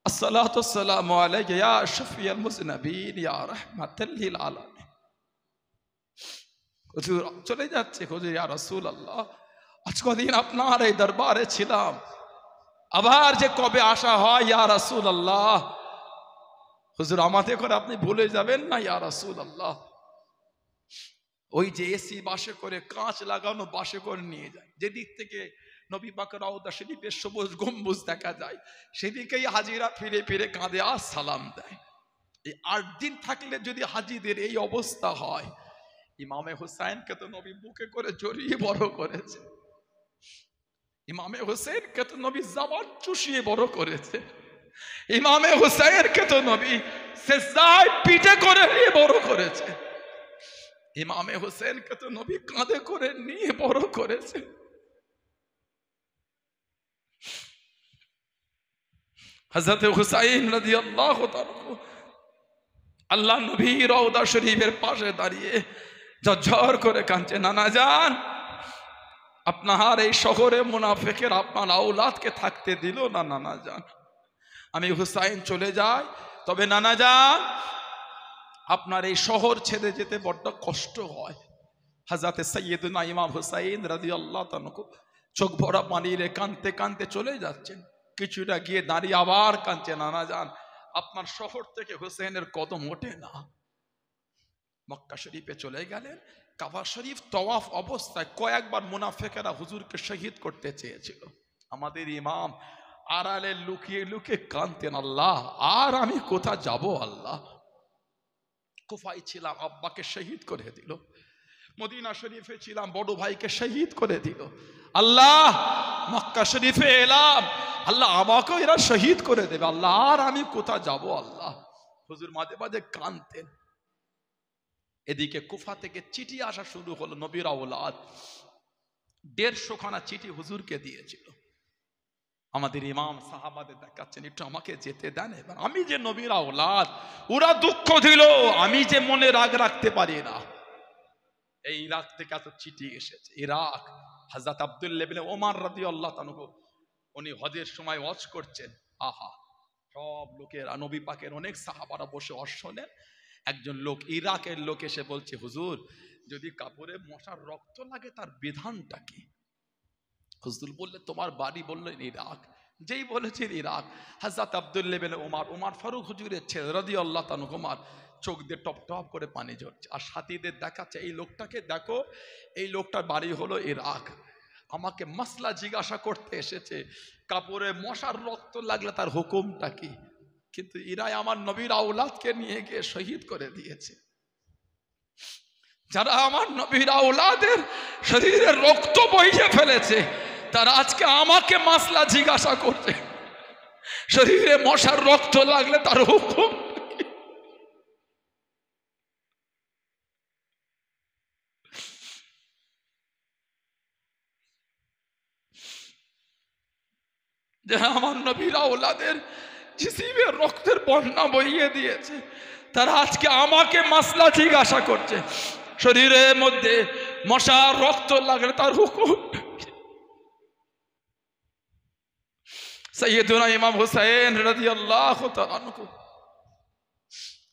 B: আসসালাতু ওয়াসসালামু আলাইকা ইয়া শাফিয়াল মুযনিবিন ইয়া রাহমাতাল লিল আলামিন। হুজুর চলে যাচ্ছে, হুজুর ইয়া রাসূলুল্লাহ আজ কদিন আপনার এই দরবারে ছিলাম, আবার যে কবে আসা হয় ইয়া রাসূলুল্লাহ, হুজুর আমাদের করে আপনি ভুলে যাবেন না ইয়া রাসূলুল্লাহ। ওই যে এসি বাসে করে, কাঁচ লাগানো বাসে করে নিয়ে যায়, যেদিক থেকে নবী পাকের রওজা শরীফের সবুজ গম্বুজ দেখা যায়, সেদিকেই হাজিরা ফিরে ফিরে কাঁদে আর সালাম দেয়। এই 8 দিন থাকলে যদি হাজিদের এই অবস্থা হয়, ইমামে হুসাইনকে তো নবী বুকে করে জড়িয়ে বড় করেছে, ইমামে হুসাইনকে তো নবী জবান চুষিয়ে বড় করেছে, ইমামে হুসাইনকে তো নবী সিজদায় পিঠে করে নিয়ে বড় করেছে, ইমামে হুসাইনকে তো নবী কাঁধে করে নিয়ে বড় করেছে। হযরত হুসাইন রাদিয়াল্লাহু তাআলা আল্লাহ নবী রওজা শরীফের পাশে দাঁড়িয়ে ঝরঝর করে কাঁদছে, নানা জান আপনার এই শহরে মুনাফিকের আপনার আওলাদকে থাকতে দিল না, নানা জান আমি হুসাইন চলে যাই, তবে নানা জান আপনার এই শহর ছেড়ে যেতে বড্ড কষ্ট হয়। হযরত সাইয়্যিদুনা ইমাম হুসাইন রাদিয়াল্লাহু তাআলা চোখ ভরা পানিরে কাঁদতে কাঁদতে চলে যাচ্ছেন, কিছুটা গিয়ে দাঁড়িয়ে আবার কাঁদছে, নানা জান আপনার শহর থেকে হুসাইনের কদম ওঠে না। মক্কা শরীফে চলে গেলেন, কাবা শরীফ তওয়াফ অবস্থায় কয়েকবার মুনাফিকেরা হুজুরকে শহীদ করতে চেয়েছিল। আমাদের ইমাম আড়ালে লুকিয়ে লুকিয়ে কাঁদতেন, আল্লাহ আর আমি কোথা যাব, আল্লাহ কুফায় ছিলাম আব্বাকে শহীদ করে দিল, মদিনা শরীফে ছিলাম বড় ভাইকে শহীদ করে দিল, আল্লাহ মক্কা শরীফে এলাম, আল্লাহ আমাকেও এরা শহীদ করে দেবে, আল্লাহ আর আমি কোথা যাব, আল্লাহ। হুজুর মাঝে মাঝে কাঁদতেন। এদিকে কুফা থেকে চিঠি আসা শুরু হলো, নবীর আওলাদ 150 খানা চিঠি হুজুরকে দিয়েছিল। আমাদের ইমাম সাহাবাদের দেখাচ্ছেন, একটু আমাকে যেতে দেন, এবার আমি যে নবীর আওলাদ, ওরা দুঃখ দিল, আমি যে মনে রাগ রাখতে পারি না। এই ইরাক থেকে এত চিঠি এসেছে, ইরাক। হযরত আব্দুল্লাহ ইবনে ওমর রাদিয়াল্লাহু তাআলা উনি হজের সময় ওয়াজ করছেন, আহা সব লোকেরা নবী পাকের অনেক সাহাবারা বসে ওয়াজ শোনেন। একজন লোক, ইরাকের লোক এসে বলছে, হুজুর যদি কাপড়ে মশার রক্ত লাগে তার বিধানটা কি? হুজুর বললে তোমার বাড়ি? বললেন ইরাক। যেই বলেছেন ইরাক, হযরত আব্দুল্লাহ ইবনে ওমর ফারুক হুজুরের ছেলে রাদিয়াল্লাহু তাআলা ওমর চোখ দিয়ে টপ টপ করে পানি ঝরছে, আর সাথীদের দেখাচ্ছে, এই লোকটাকে দেখো, এই লোকটার বাড়ি হলো ইরাক, আমাকে মাসলা জিজ্ঞাসা করতে এসেছে, কাপড়ে মশার রক্ত লাগলে তার হুকুমটা কি? কিন্তু ইরাই আমার নবীর আওলাদকে নিয়ে গিয়ে শহীদ করে দিয়েছে। যারা আমার নবীর আওলাদের শরীরের রক্ত বইয়ে ফেলেছে, তারা আজকে আমাকে মাসলা জিজ্ঞাসা করছে, শরীরে মশার রক্ত লাগলে তার হুকুম। যারা আমার নবীর আওলাদের জিসিমের রক্তের বন্যা বইয়ে দিয়েছে, তারা আজকে আমাকে মাসলা জিজ্ঞাসা করছে, শরীরের মধ্যে মশার রক্ত লাগলে তার হুকুম। সাইয়্যিদুনা ইমাম হুসাইন রাদিয়াল্লাহু তাআলা আনহু,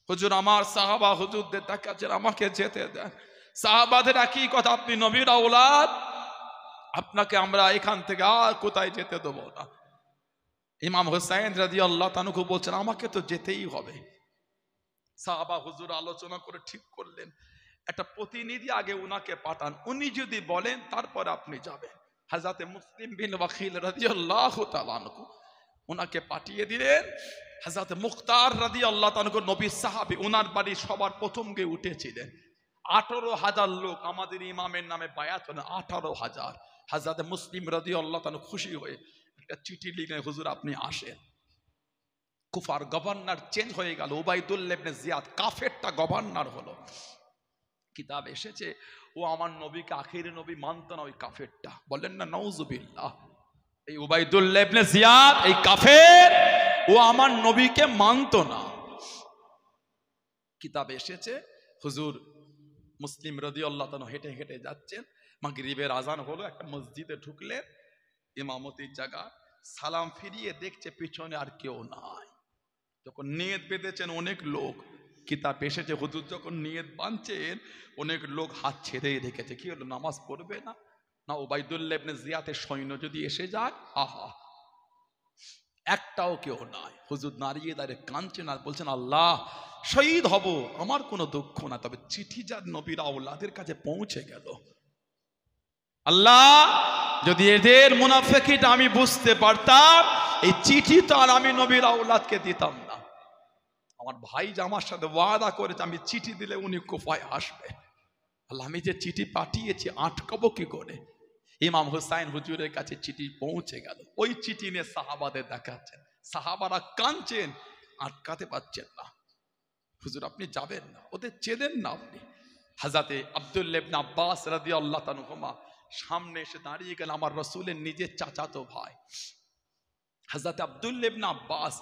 B: হুজুর আমার সাহাবা হুজুরদের দেখাচ্ছেন, আমাকে যেতে দেন। সাহাবাদের একই কথা, আপনি নবীর আওলাদ, আপনাকে আমরা এখান থেকে আর কোথায় যেতে দেবো না। ইমাম হুসাইন রাদিয়াল্লাহু তাআলা আনহু বলছেন, আমাকে তো যেতেই হবে। সাহাবা হুজুর আলোচনা করে ঠিক করলেন, একটা প্রতিনিধি আগে উনাকে পাঠান, উনি যদি বলেন তারপর আপনি যাবেন। হযরত মুসলিম বিন ওয়াকিল রাদিয়াল্লাহু তাআলা আনহু উনাকে পাঠিয়ে দিলেন। হযরত মুখতার রাদিয়াল্লাহু তাআলা আনহু নবীর সাহাবী, উনার বাড়ি সবার প্রথম গিয়ে উঠেছিলেন। 18,000 লোক আমাদের ইমামের নামে বায়াত হলেন, 18,000। হযরত মুসলিম রাদিয়াল্লাহু তাআলা খুশি হয়ে একটা চিঠি লিখলেন, হুজুর আপনি আসেন। কুফার গভর্নর চেঞ্জ হয়ে গেল, উবাইদুল্লাহ ইবনে জিয়াদ কাফেরটা গভর্নর হলো। কিতাব এসেছে, ও আমার নবীকে আখির নবী মানত না, ওই কাফেরটা। বলেন না নাউজুবিল্লাহ। এই উবাইদুল্লাহ ইবনে জিয়াদ, এই কাফের, ও আমার নবীকে মানত না। কিতাব এসেছে, হুজুর মুসলিম রাদিয়াল্লাহু তাআলা হেঁটে হেঁটে যাচ্ছেন, মাগরিবের আজান হলো, একটা মসজিদে ঢুকলেন, ইমামতির জায়গা, সালাম ফিরিয়ে দেখছে পিছনে আর কেউ নাই। যখন নিয়ত বেঁধেছেন অনেক লোক, কিতাব এসেছে হুজুর যখন নিয়ত বাঁধছেন অনেক লোক হাত ছেড়েই রেখেছে। কি হলো, নামাজ পড়বে না? না, উবাইদুল্লাহ ইবনে জিয়াদের সৈন্য যদি এসে যায়, আহা একটাও কেউ নাই। হুজুর দাঁড়িয়ে দাঁড়িয়ে কাঁদছেন আর বলছেন, আল্লাহ শহীদ হব, আমার কোনো দুঃখ না, তবে চিঠি যার নবীর আওলাদের কাছে পৌঁছে গেল,
A: আল্লাহ যদি এদের মুনাফিকিটা আমি বুঝতে পারতাম, এই চিঠি তো আর আমি নবীর আওলাদকে দিতাম না। আমার ভাই যে আমার সাথে ওয়াদা করেছে আমি চিঠি দিলে উনি কুফায় আসবে, আল্লাহ আমি যে চিঠি পাঠিয়েছি আটকাবো কি করে? ইমাম হুসাইন হুজুরের কাছে চিঠি পৌঁছে গেল, ওই চিঠি নিয়ে সাহাবাদের দেখাচ্ছেন, সাহাবারা কাঁদছেন, আটকাতে পারছেন না। হুজুর আপনি যাবেন না, ওদের চেনেন না আপনি। হযরতে আব্দুল্লাহ ইবনে আব্বাস রাদিয়াল্লাহু তাআলা সামনে এসে দাঁড়িয়ে গেল, আমার রাসূলের নিজের চাচাতো ভাই হযরতে আব্দুল্লাহ ইবনে আব্বাস,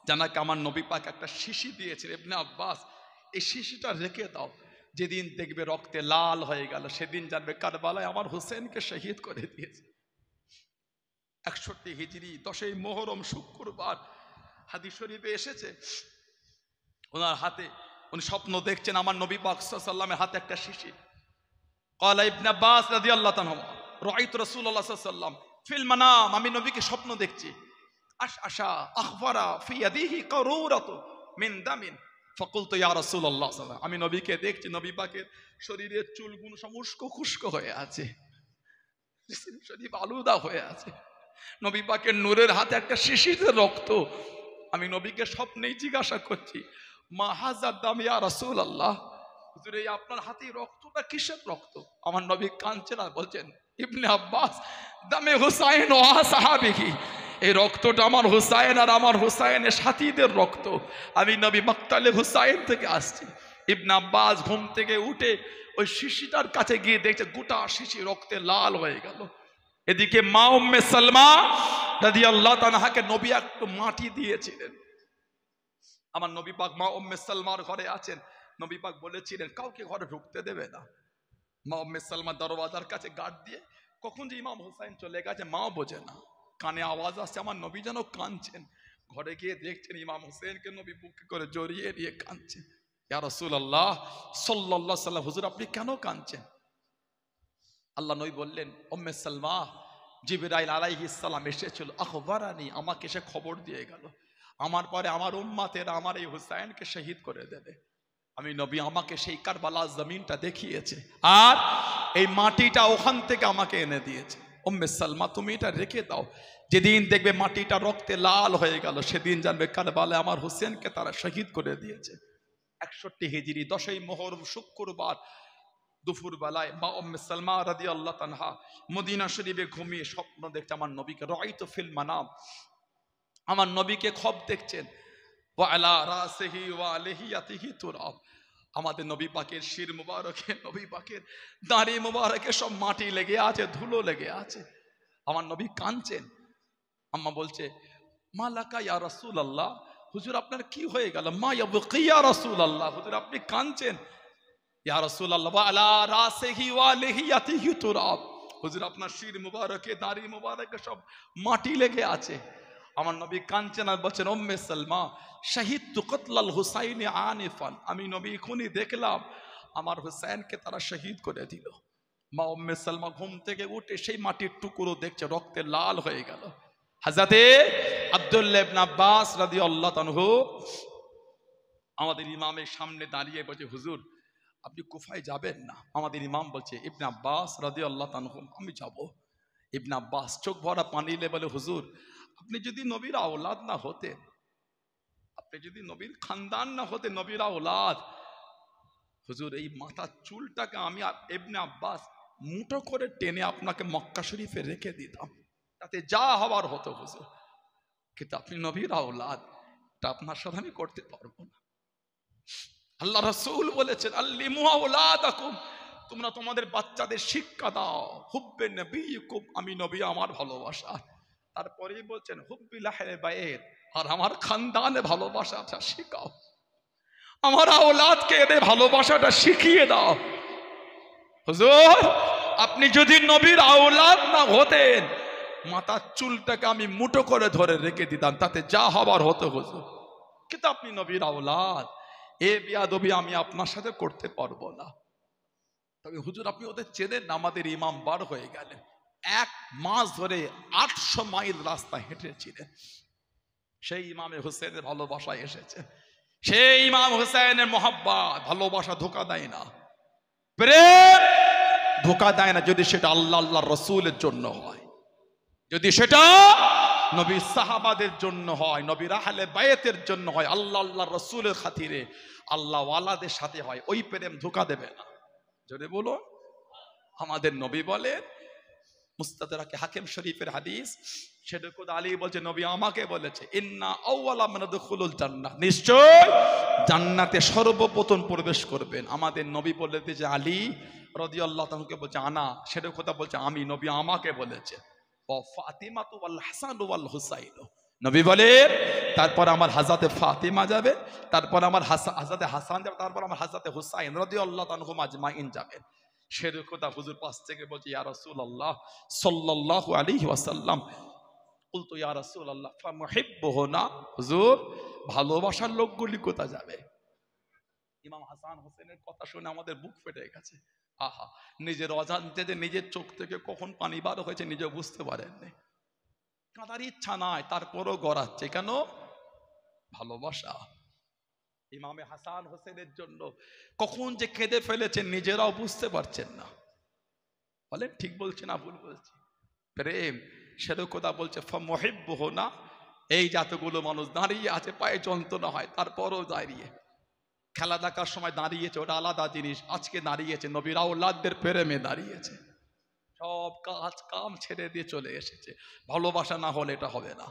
A: জানাকে আমার নবী পাক একটা শিশি দিয়েছিল, ইবনে আব্বাস এই শিশিটা রেখে দাও, যেদিন দেখবে রক্তে লাল হয়ে গেল সেদিন জানবে কারবালায় আমার হোসেনকে শহীদ করে দিয়েছে। 61 হিজরি 10ই মুহররম শুক্রবার হাদিস শরীফে এসেছে, ওনার হাতে উনি স্বপ্ন দেখছেন, আমার নবী পাক সাল্লাল্লাহু আলাইহি ওয়াসাল্লামের হাতে একটা শিশি। ক্বালা ইবনে আব্বাস রাদিয়াল্লাহু তাআলা রাআইতু রাসূলুল্লাহ সাল্লাল্লাহু আলাইহি ওয়াসাল্লাম ফিল মানাম, আমি নবীকে স্বপ্ন দেখছি, আশআশা আখবারা ফি ইয়াদিহি কারুরাতু মিন দামিন ফাকুলতু ইয়া রাসূলুল্লাহ সাল্লাল্লাহু আলাইহি ওয়াসাল্লাম, আমি নবীকে দেখছি নবী পাকের শরীরের চুলগুলো সব উস্কো খুস্কো হয়ে আছে, শরীর আলুদা হয়ে আছে, নবী পাকের নূরের হাতে একটা শিশিতে রক্ত। আমি নবীকে স্বপ্নেই জিজ্ঞাসা করছি, মা হাযার দাম ইয়া রাসূলুল্লাহ, হুজুর এই আপনার হাতে রক্তটা কিসের রক্ত? আমার নবী কাঁদছেন আর বলছেন, ইবনে আব্বাস দামে হুসাইন ওয়া সাহাবিহি, এই রক্তটা আমার হুসাইন আর আমার হুসাইনের সাথীদের রক্ত, আমি নবী মাকতালে হুসাইন থেকে আসছি। ইবনে আব্বাস ঘুম থেকে উঠে ওই শিশিটার কাছে গিয়ে দেখছে গোটা শিশি রক্তে লাল হয়ে গেল। এদিকে মা উম্মে সালমা রাদিয়াল্লাহু তাআলাকে নবী একটু মাটি দিয়েছিলেন, আমার নবী পাক মা উম্মে সালমার ঘরে আছেন, নবী পাক বলেছিলেন কাউকে ঘরে ঢুকতে দেবে না। মা উম্মে সালমা দরওয়াজার কাছে গার্ড দিয়ে, কখন যে ইমাম হুসাইন চলে গেছে মাও বোঝে না, কানে আওয়াজ আসছে আমার নবী যেন কাঁদছেন, ঘরে গিয়ে দেখছেন ইমাম হুসেনকে নবী বুকে করে জড়িয়ে নিয়ে কাঁদছেন। ইয়া রাসূলুল্লাহ সাল্লাল্লাহু আলাইহি ওয়াসাল্লাম, হুজুর আপনি কেন কাঁদছেন? আল্লাহ নবী বললেন, উম্মে সালমা জিবরাইল আলাইহিস সালাম এসেছিল, আখবারানি, আমাকে সে খবর দিয়ে গেল আমার পরে আমার উম্মতেরা আমার এই হুসাইনকে শহীদ করে দেবে। আমি নবী আমাকে সেই কারবালা জমিনটা দেখিয়েছে আর এই মাটিটা ওখান থেকে আমাকে এনে দিয়েছে। উম্মে সালমা তুমি এটা রেখে দাও, যেদিন দেখবে মাটিটা রক্তে লাল হয়ে গেল সেদিন জানবে কারবালায় আমার হোসেনকে তারা শহীদ করে দিয়েছে। 61 হিজরি 10ই মুহররম শুক্রবার দুপুর বেলায় মা উম্মে সালমা রাদিয়াল্লাহু তাআলা মদিনা শরীফে ঘুমিয়ে স্বপ্ন দেখছে আমার নবীকে, রাআইতু ফিল মানাম, আমার নবীকে খব দেখছেন, ওয়া আলা রাসিহি ওয়া লিহিয়াতিহি তুরাব, আমাদের নবী পাকের শির মুবারকে নবী পাকের দাড়ি মুবারকে সব মাটি লেগে আছে, ধুলো লেগে আছে। আমার নবী কাঁদছেন, আম্মা বলছে মা লাকা ইয়া রাসূলুল্লাহ, হুজুর আপনার কি হয়ে গেল? মা ইয়াবকি ইয়া রাসূলুল্লাহ, হুজুর আপনি কাঁদছেন। ইয়া রাসূলুল্লাহ ওয়া আলা রাসিহি ওয়া লিহিয়াতিহি তুরাব, হুজুর আপনার শির মুবারকে দাড়ি মুবারকে সব মাটি লেগে আছে। আমার নবী কাঁদছেন আর বলছেন, উম্মে সালমা শাহিদতু কতলাল হুসাইনি আনিফান, আমি নবী এখনই দেখলাম আমার হুসাইনকে তারা শহীদ করে দিল। মা উম্মে সালমা ঘুম থেকে উঠে সেই মাটির টুকরো দেখছে, রক্তে লাল হয়ে গেল। হযরতে আব্দুল্লাহ ইবনে আব্বাস রাদিয়াল্লাহু তাআলা আমাদের ইমামের সামনে দাঁড়িয়ে বলছে, হুজুর আপনি কুফায় যাবেন না? আমাদের ইমাম বলছে, ইবনে আব্বাস রাদিয়াল্লাহু তাআলা আমি যাব। ইবনে আব্বাস চোখ ভরা পানি নিয়ে বলে, হুজুর আপনি যদি নবীর আওলাদ না হতেন, আপনি যদি নবীর খানদান না হতে, নবীর আওলাদ, হুজুর এই মাথার চুলটাকে আমি ইবনে আব্বাস মুঠো করে টেনে আপনাকে মক্কা শরীফে রেখে দিতাম, তাতে যা হওয়ার হতো হুজুর, কিন্তু আপনি নবীর আওলাদ, এটা আপনার সাথে আমি করতে পারবো না। আল্লাহ রাসূল বলেছেন, আল্লিমু আওলাদাকুম, তোমরা তোমাদের বাচ্চাদের শিক্ষা দাও হুব্বে নবীকুম, আমি নবী আমার ভালোবাসা। তারপরেই বলছেন হুব্বিল আহলে বাইত, আর আমার খানদানে ভালোবাসাটা শিখাও, আমার আওলাদকে এদের ভালোবাসাটা শিখিয়ে দাও। হুজুর আপনি যদি নবীর আওলাদ না হতেন, মাথার চুলটাকে আমি মুঠো করে ধরে রেখে দিতাম, তাতে যা হবার হতো হুজুর, কিন্তু আপনি নবীর আওলাদ, এ বিয়াদবি আমি আপনার সাথে করতে পারবো না। তবে হুজুর আপনি ওদের চেনেন না, আমাদের ইমাম বার হয়ে গেলেন, 1 মাস ধরে 800 মাইল রাস্তা হেঁটেছিলেন, সেই ইমামে হুসেনের ভালোবাসা এসেছে, সেই ইমাম হুসেনের মহব্বত, ভালোবাসা ধোকা দেয় না, প্রেম
B: ধোকা দেয় না যদি সেটা আল্লাহ আল্লাহর রসুলের জন্য হয়, যদি সেটা নবী সাহাবাদের জন্য হয়, নবীর আহলে বায়াতের জন্য হয়, আল্লাহ আল্লাহর রসুলের খাতিরে আল্লাহ ওয়ালাদের সাথে হয়, ওই প্রেম ধোকা দেবে না। যদি বলো আমাদের নবী বলেন, মুস্তাদরাকে হাকিম শরীফের হাদিস, সেটা খোদ আলী বলছে নবী আমাকে বলেছে ইন্না আউওয়ালা মান দুখুলুল জান্নাহ, নিশ্চয় জান্নাতে সর্বপ্রথম প্রবেশ করবেন। আমাদের নবী বলে যে আলী রাদিয়াল্লাহু তাআলাকে বলছে আনা, সেটা কথা বলছে আমি, নবী আমাকে বলেছে ও ফাতিমাতু ওয়াল হাসান ওয়াল হুসাইন, নবী বলে তারপর আমার হযরতে ফাতিমা যাবে, তারপর আমার হযরতে হাসান যাবে, তারপর আমার হযরতে হুসাইন রাদিয়াল্লাহু আনহুম আজমাইন যাবেন। সেরকম কথা হুজুর পাশ থেকে বলছে ইয়া রাসূলুল্লাহ সাল্লাল্লাহু আলাইহি ওয়াসাল্লাম, বলতো ইয়া রাসূলুল্লাহ ফামুহিব্বুহুনা, হুজুর ভালোবাসার লোকগুলি কোথা যাবে? ইমাম হাসান হোসেনের কথা শুনে আমাদের বুক ফেটে গেছে। আহা, নিজের অজান্তে যে নিজের চোখ থেকে কখন পানি বার হয়েছে নিজে বুঝতে পারেননি। কাঁদার ইচ্ছা নাই, তারপরও গড়াচ্ছে কেন? ভালোবাসা। ইমামে হাসান হোসেনের জন্য কখন যে কেঁদে ফেলেছেন নিজেরাও বুঝতে পারছেন না। বলেন ঠিক বলছি না ভুল বলছি? প্রেম সেরকম কথা বলছে ফামুহিব্বুহুনা, এই যতগুলো মানুষ দাঁড়িয়ে আছে পায়ে যন্ত্রণা হয় তারপরও দাঁড়িয়ে, খেলা দেখার সময় দাঁড়িয়েছে ওটা আলাদা জিনিস, আজকে দাঁড়িয়েছে নবীর আওলাদদের প্রেমে দাঁড়িয়েছে, সব কাজ কাম ছেড়ে দিয়ে চলে এসেছে। ভালোবাসা না হলে এটা হবে না।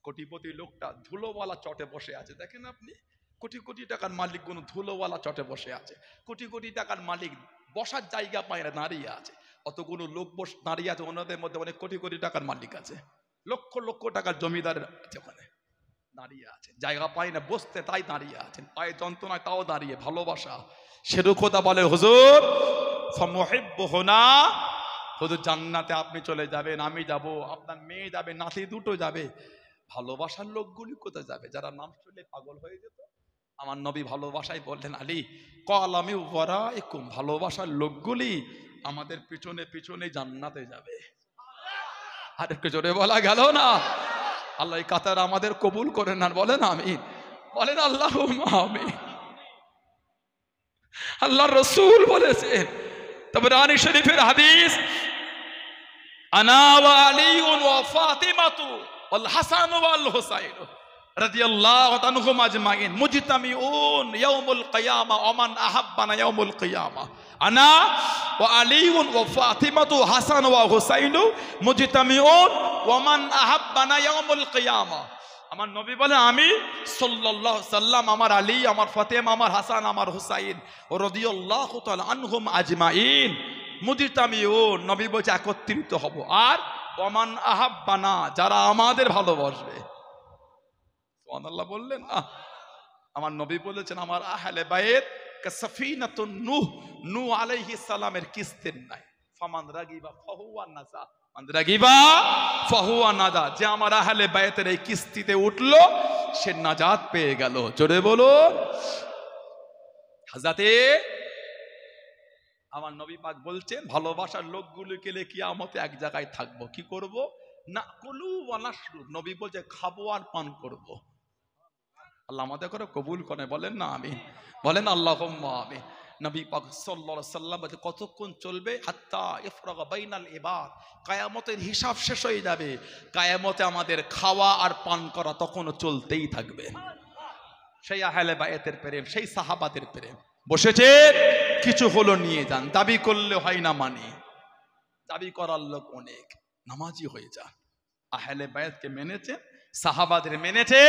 B: কোটিপতি লোকটা ধুলোওয়ালা চটে বসে আছে, দেখেন আপনি কোটি কোটি টাকার মালিক কোন ধুলোওয়ালা চটে বসে আছে, কোটি কোটি টাকার মালিক বসার জায়গা পায় না দাঁড়িয়ে আছে, অতগুলো লোক দাঁড়িয়ে আছে, ওনাদের মধ্যে অনেক কোটি কোটি টাকার মালিক আছে, লক্ষ লক্ষ টাকার জমিদার আছে, ওখানে দাঁড়িয়ে আছে, জায়গা পায় না বসতে তাই দাঁড়িয়ে আছেন, পায়ে যন্ত্রণায় তাও দাঁড়িয়ে। ভালোবাসা সেরকম কথা বলে হুজুর ফামুহিব্বুহুনা, হুজুর জান্নাতে আপনি চলে যাবেন, আমি যাব, আপনার মেয়ে যাবে, নাতি দুটো যাবে। ভালোবাসার লোকগুলি কোথায় যাবে? যারা নাম শুনলে পাগল হয়ে যেত। আমার নবী ভালোবাসায় বললেন আলী কলামি ওয়ারাইকুম, ভালোবাসার লোকগুলি আমাদের পিছনে পিছনে জান্নাতে যাবে। আর একটু জোরে বলা গেল না? আল্লাহ এই কাতার আমাদের কবুল করেন না, বলেন আমিন, বলেন আল্লাহুম্মা আমিন। আল্লাহর রাসূল বলেছেন তাবরানী শরীফের হাদিস, আনা ওয়া আলীউন ওয়া ফাতিমাতু ওয়াল হাসান ওয়াল হুসাইন রাদিয়াল্লাহু আনহুম আজমাইন মুজতামিউন ইয়াউমুল কিয়ামা ওয়া মান আহাব্বানা ইয়াউমুল কিয়ামা, আনা ওয়া আলীউন ওয়া ফাতিমাতু হাসান ওয়া হুসাইন মুজতামিউন ওয়া মান আহাব্বানা ইয়াউমুল কিয়ামা। আমার নবী বলে আমি সাল্লাল্লাহু আলাইহি সাল্লাম, আমার আলী, আমার ফাতেমা, আমার হাসান, আমার হুসাইন রাদিয়াল্লাহু তাআলা আনহুম আজমাইন মুজতামিউন, নবী বলছে একত্রিত হব, আর ওয়া মান আহাব্বানা, যারা আমাদের ভালোবাসবে। সুবহানাল্লাহ বললেন না? আমার নবী বলেছেন আমার আহলে বায়ত কাসাফিনাতুন নূহ, নূহ আলাইহিস সালামের কিস্তির নাই, ফামান রাগিবা ফাহুয়া নাজা, মান রাগিবা ফাহুয়া নাজা, যে আমার আহলে বায়তের এই কিস্তিতে উঠলো সে নাজাত পেয়ে গেল। জোরে বলো। হাজাতে আমার নবী পাক বলছেন ভালোবাসার লোকগুলোকে নিয়ে কিয়ামতে এক জায়গায় থাকবো, কি করব? না কুলু ওয়া নাশরুব, নবী বলছে খাবো আর পান করব। আল্লাহ আমাদের করে কবুল করে, বলেন না আমিন, বলেন আল্লাহুম্মা আমিন। নবী পাক সাল্লাল্লাহু আলাইহি সাল্লাম বলে কতক্ষণ চলবে? হাত্তা ইফরাগা বাইনাল ইবাদ, কিয়ামতের হিসাব শেষ হয়ে যাবে, কিয়ামতে আমাদের খাওয়া আর পান করা তখনও চলতেই থাকবে। সেই আহলে বায়তের প্রেম, সেই সাহাবাদের প্রেম। বসেছে কিছু হলো নিয়ে যান, দাবি করলে হয় না, মানে দাবি করার লোক অনেক, নামাজি হয়ে যান। আহলে বায়তকে মেনেছেন, সাহাবাদের মেনেছে,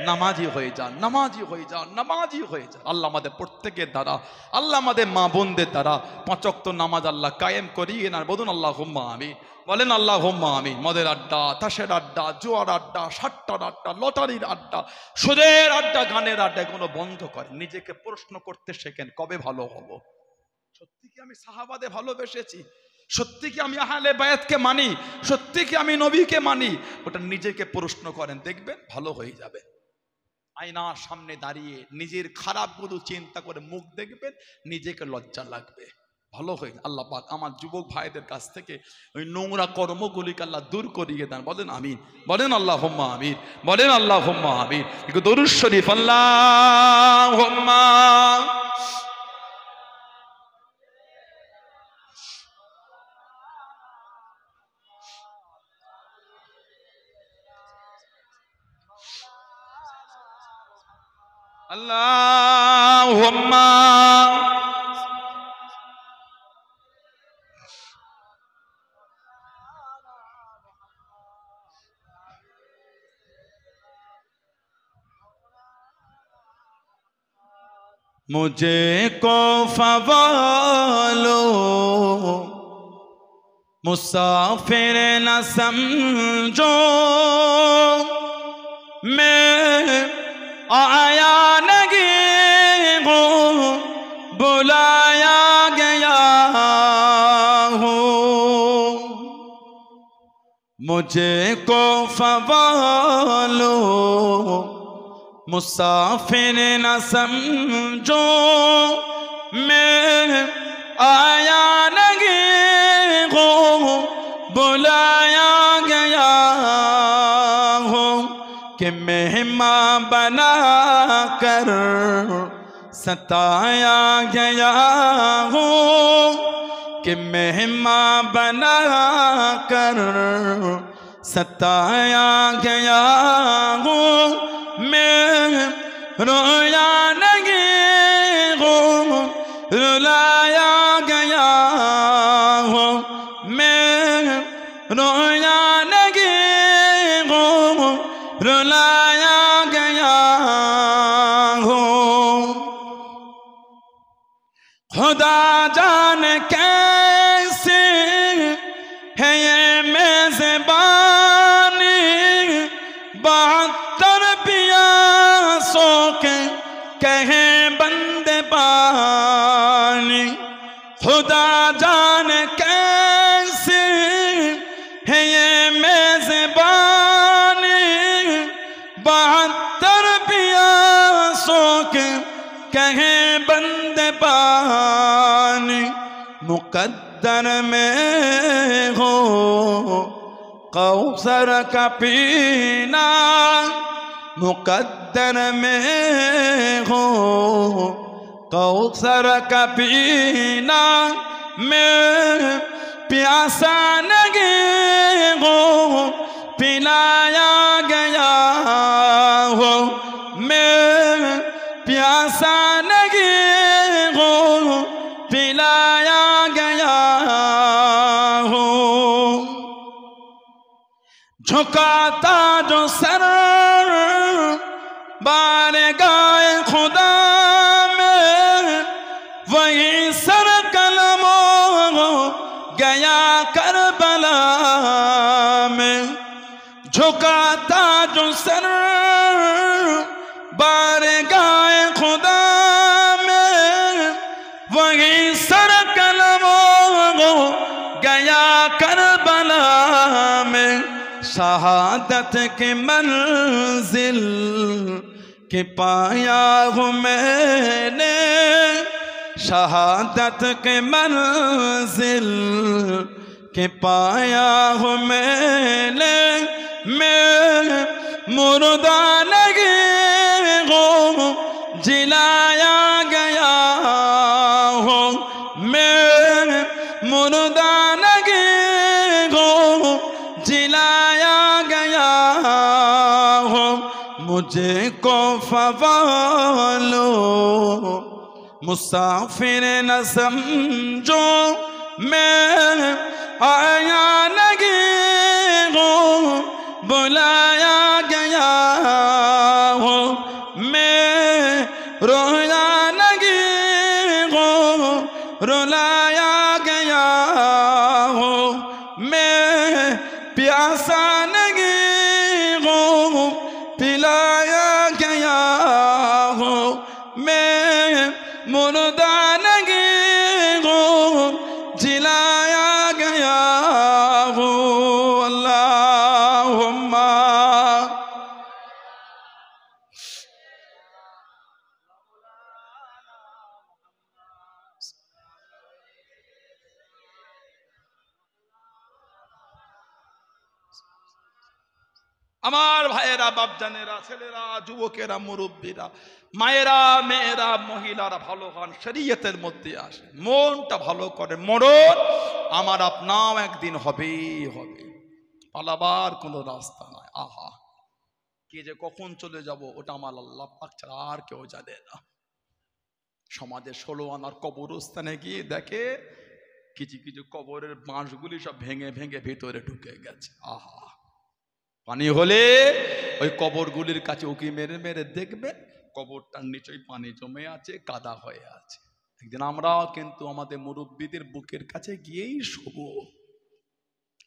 B: নামাজি হয়ে যান, নামাজি হয়ে যান, নামাজি হয়ে যান। আল্লাহ আমাদের প্রত্যেকের দ্বারা, আল্লাহ আমাদের মা বোনদের দ্বারা 5 ওয়াক্ত নামাজ আল্লাহ কায়েম করিয়ে না, বলুন আল্লাহুম্মা আমিন, বলেন আল্লাহুম্মা আমিন। মদের আড্ডা, তাসের আড্ডা, জুয়ার আড্ডা, সাট্টার আড্ডা, লটারির আড্ডা, সুদের আড্ডা, গানের আড্ডা, এগুলো বন্ধ করেন। নিজেকে প্রশ্ন করতে শেখেন, কবে ভালো হব? সত্যি কি আমি সাহাবাদের ভালোবেসেছি? সত্যি কি আমি আহলে বায়াতকে মানি? সত্যি কি আমি নবীকে মানি? ওটা নিজেকে প্রশ্ন করেন, দেখবেন ভালো হয়ে যাবে। আয়নার সামনে দাঁড়িয়ে নিজের খারাপগুলো চিন্তা করে মুখ দেখবেন, নিজেকে লজ্জা লাগবে, ভালো হয়ে। আল্লাহ পাক আমার যুবক ভাইদের কাছ থেকে ওই নোংরা কর্মগুলিকে আল্লাহ দূর করিয়ে দেন, বলেন আমিন, বলেন আল্লাহুম্মা আমিন, বলেন আল্লাহুম্মা আমিন। একটু দরুদ শরীফ আল্লাহুম্মা
A: अल्लाहुम्मा मुझे को फवालो मुसाफिर न समझो, मैं आया नहीं हूँ बुलाया गया हूँ। मुझे को फवालो मुसाफिर न समझो, मैं आया नहीं हूँ बुलाया गया हूँ, कि मेहमान बना कर सताया गया हूँ, कि मेहमान बना कर सताया गया हूँ। मैं रोया नहीं हूँ रुलाया गया हूँ, मैं रोया नहीं हूँ रुलाया गया हूँ। खुदा जाने कैसे है ये मेज़बानी, बहत्तर पियासों के कहे बंदे पानी। खुदा जाने कैसे है ये मेज़बानी, बहत्तर पियासों के कहे बंदे पानी। मुकद्दर में हो कौसर का पीना, मुकद्दर में हो कौसर का पीना, मैं प्यासा नहीं हूँ पिलाया गया हो, मैं प्यासा नहीं हूँ पिलाया गया हो। झुकाता जो सर बारगाह खुदा में, वही सर कलमों गया करबला में। झुकाता जो सर बारगाह खुदा में, वही सर कलमों गया करबला में। शहादत की मंजिल के पाया हूँ मैंने, शहादत के मंजिल के पाया हूँ मैंने। मैं मुर्दा नहीं हूँ जिलाया गया हूँ, मैं मुर्दा नहीं हूँ जिलाया गया हूँ। मुझे को फवालो मुसाफिर न समझो, मैं आया नहीं हूँ बुलाया गया हूँ, मैं रोया नहीं हूँ रुलाया गया हूँ, मैं प्यासा नहीं हूँ पिलाया गया हूँ, मैं मुर्दा नहीं हूँ जिलाया गया हूँ। अल्लाहुम्मा আমার ভাইয়েরা, বাপজানেরা, ছেলেরা, যুবকেরা, মুরব্বীরা, মায়েরা, মেয়েরা, মহিলারা ভালো হন, শরীয়তের মধ্যে আসে, মনটা ভালো করে। মরণ আমার আপনাও একদিন হবেই হবে, পালাবার কোনো রাস্তা নাই। আহা
B: কে যে কখন চলে যাব ওটা আমার আল্লাহ পাক ছাড়া আর কেউ জানে না। সমাজে 16 আনার কবরস্থানে গিয়ে দেখে কিছু কিছু কবরের বাঁশগুলি সব ভেঙে ভেঙে ভিতরে ঢুকে গেছে। আহা, পানি হলে ওই কবরগুলির কাছে উকি মেরে মেরে দেখবে কবরটার নিচেই পানি জমে আছে, কাদা হয়ে আছে। একদিন আমরাও কিন্তু আমাদের মুরব্বীদের বুকের কাছে গিয়েই শোবো।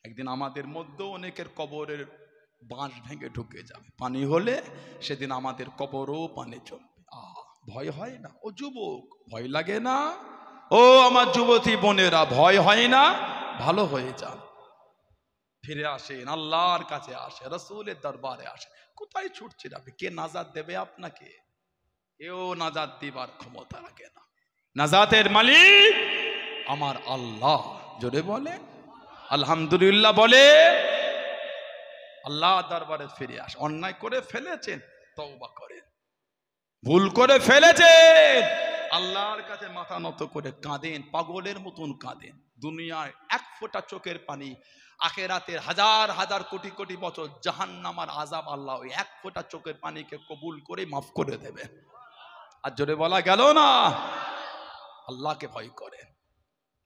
B: একদিন আমাদের মধ্যে অনেকের কবরের বাঁশ ভেঙে ঢুকে যাবে, পানি হলে সেদিন আমাদের কবরও পানি জমবে। আহা, ভয় হয় না? ও যুবক, ভয় লাগে না? ও আমার যুবতী বোনেরা, ভয় হয় না? ভালো হয়ে যান, ফিরে আসেন, আল্লাহর কাছে আসে, রাসূলের দরবারে আসে। কোথায় ছুটছেন আপনি? কে নাজাত দেবে আপনাকে? কেউ নাজাত দিবার ক্ষমতা রাখে না। নাজাতের মালিক আমার আল্লাহ। জোরে বলে আলহামদুলিল্লাহ, বলে আল্লাহ দরবারে ফিরে আস। অন্যায় করে ফেলেছেন, তওবা করেন। ভুল করে ফেলেছেন, আল্লাহর কাছে মাথা নত করে কাঁদেন, পাগলের মতন কাঁদেন। দুনিয়ায় এক ফোঁটা চোখের পানি, আখিরাতের হাজার হাজার কোটি কোটি বছর জাহান্নামের আযাব আল্লাহ ওই এক ফোঁটা চোখের পানিকে কবুল করে মাফ করে দেবে। আর জোরে বলা গেল না? আল্লাহকে ভয় করেন।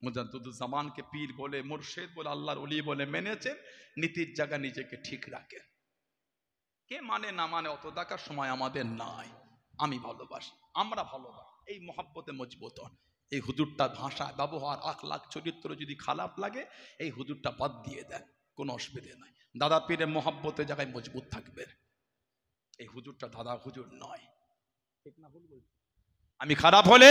B: মুজাদ্দিদুজ্জামানকে পীর বলে, মুর্শিদ বলে, আল্লাহর ওলি বলে মেনেছেন, নীতির জায়গা নিজেকে ঠিক রাখেন। কে মানে না মানে অত দেখার সময় আমাদের নাই। আমি ভালোবাসি, আমরা ভালোবাসি, এই মহব্বতে মজবুত হন। এই হুজুরটা ভাষা, ব্যবহার, আখলাক, চরিত্র যদি খারাপ লাগে এই হুজুরটা বাদ দিয়ে দেন, কোনো অসুবিধা নাই। দাদা পীরের মহব্বতের জায়গায় মজবুত থাকবেন। এই হুজুরটা দাদা হুজুর নয়। ঠিক না ভুল বলছি? আমি খারাপ হলে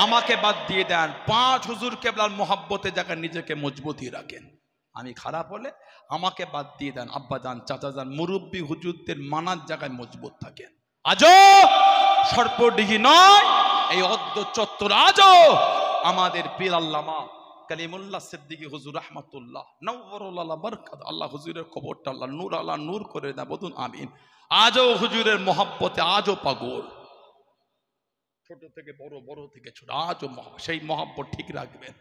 B: আমাকে বাদ দিয়ে দেন। 5 হুজুর কেবলার মহব্বতের জায়গায় নিজেকে মজবুতই রাখেন। আমি খারাপ হলে আমাকে বাদ দিয়ে দেন। আব্বাজান, চাচাজান, মুরব্বী হুজুরদের মানার জায়গায় মজবুত থাকেন। আজও সর্পডিঘি নয়, এই অদ্য চত্বর আজও আমাদের পীর আল্লামা কালিমুল্লাহ সিদ্দিকী হুজুর রাহমাতুল্লাহ নওয়ারুল্লাহ বরকত, আল্লাহ হুজুরের কবরটা আল্লাহ নূর করে দেন, বলুন আমিন। আজও হুজুরের মহব্বতে আজও পাগল, ছোট থেকে বড়, বড় থেকে ছোট, আজও সেই মহব্বত ঠিক রাখবেন,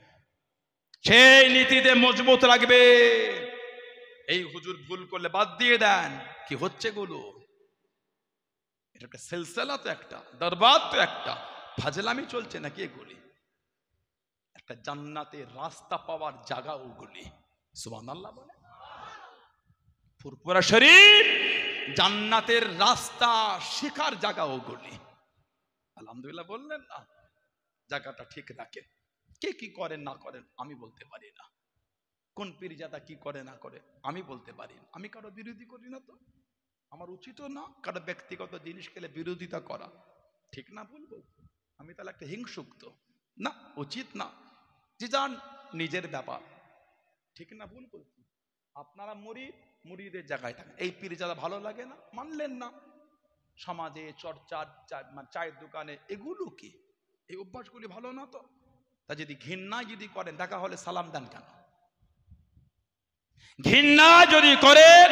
B: সেই নীতিতে মজবুত রাখবে। এই হুজুর ভুল করলে বাদ দিয়ে দেন। কি হচ্ছে গুলো? এটা একটা সিলসিলা, তো একটা দরবার, তো একটা ফাজলামি চলছে নাকি? এগুলি একটা জান্নাতের রাস্তা পাওয়ার জায়গা ওগুলি। সুবহানাল্লাহ বলে। ফুরফুরা শরীফ জান্নাতের রাস্তা শেখার জায়গা ওগুলি। আলহামদুলিল্লাহ বললেন না? জায়গাটা ঠিক রাখেন। কে কি করেন না করেন আমি বলতে পারি না। কোন পীরজাদা কি করে না করে আমি বলতে পারি না। আমি কারো বিরোধী করি না, তো আমার উচিতও না কারো ব্যক্তিগত জিনিস খেলে বিরোধিতা করা। ঠিক না ভুল বলছি? আমি তাহলে একটা হিংসুক, তো না, উচিত না। যে যান নিজের ব্যাপার। ঠিক না ভুল বলছি? আপনারা মুরিদের জায়গায় থাকেন। এই পীরজাদা ভালো লাগে না, মানলেন না। সমাজে চর্চার চায়ের দোকানে এগুলো কি? এই অভ্যাসগুলি ভালো না। তো তা যদি ঘৃণা যদি করেন, দেখা হলে সালাম দেন কেন? ঘৃণা যদি করেন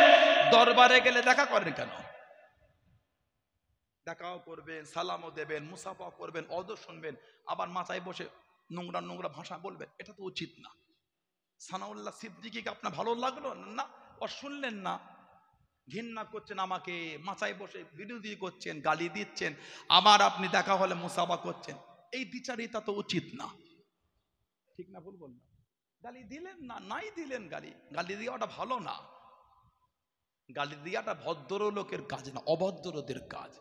B: দরবারে গেলে দেখা করেন কেন? দেখাও করবেন, সালামও দেবেন, মুসাফা করবেন, অদর শুনবেন, আবার মাথায় বসে নোংরা নোংরা ভাষা বলবেন। এটা তো উচিত না। সানাউল্লাহ সিদ্দিকীকে আপনার ভালো লাগলো না, ও শুনলেন না, ঘৃণা করছেন, আমাকে মাথায় বসে বিরোধী করছেন, গালি দিচ্ছেন, আবার আপনি দেখা হলে মুসাফা করছেন। এই বিচারিতা তো উচিত না। ঠিক না ভুল বললাম? গালি দিলেন না, নাই দিলেন গালি, গালি দেওয়াটা ভালো না। গালি দেওয়াটা ভদ্র লোকের কাজ না, অভদ্রদের কাজ।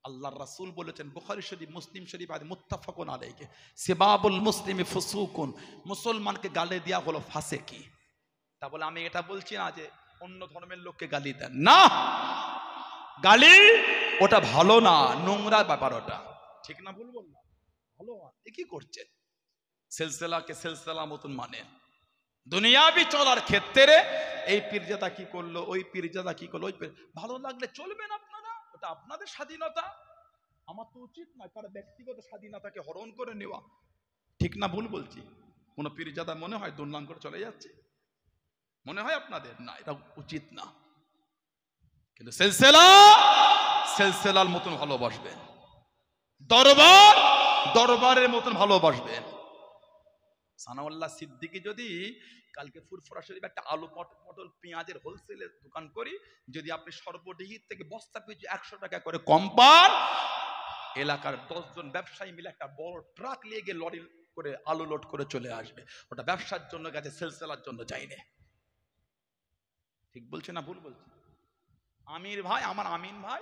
B: আল্লাহর রাসূল বলেছেন, বুখারী শরীফ, মুসলিম শরীফ, মুত্তাফাকুন আলাইহি, সিবাবুল মুসলিমি ফুসুকুন, মুসলমানকে গালি দেওয়া হলো ফাসেকি। তা বলে আমি এটা বলছি না যে অন্য ধর্মের লোককে গালি দেন না, গালি ওটা ভালো না, নোংরা ব্যাপার ওটা। ঠিক না ভুল বললাম? ভালো কি করছেন? সিলসিলাকে সিলসিলা মতন মানেন। দুনিয়াবি চলার ক্ষেত্রে এই পীরজাদা কি করলো, ওই পীরজাদা কি করলো, ওই ভালো লাগলে চলবেন আপনারা, ওটা আপনাদের স্বাধীনতা। আমার তো উচিত না কারো ব্যক্তিগত স্বাধীনতাকে হরণ করে নেওয়া। ঠিক না ভুল বলছি? কোন পীরজাদা মনে হয় দুর্নাম করে চলে যাচ্ছে? মনে হয় আপনাদের? না, এটা উচিত না। কিন্তু সিলসিলার মতন ভালোবাসবেন, দরবারের মতন ভালোবাসবেন। সানাউল্লাহ সিদ্দিকী যদি কালকে ফুরফুরা শরীফ একটা আলু পটল পেঁয়াজের হোলসেলের দোকান করি, যদি আপনি সর্বডিহির থেকে বস্তা পিছু 100 টাকা করে কম পান, এলাকার 10 জন ব্যবসায়ী মিলে একটা বড় ট্রাক নিয়ে গিয়ে লরি করে আলু লোড করে চলে আসবে। ওটা ব্যবসার জন্য গেছে, সেলসেলার জন্য যায়নি। ঠিক বলছে না ভুল বলছে? আমির ভাই, আমার আমিন ভাই,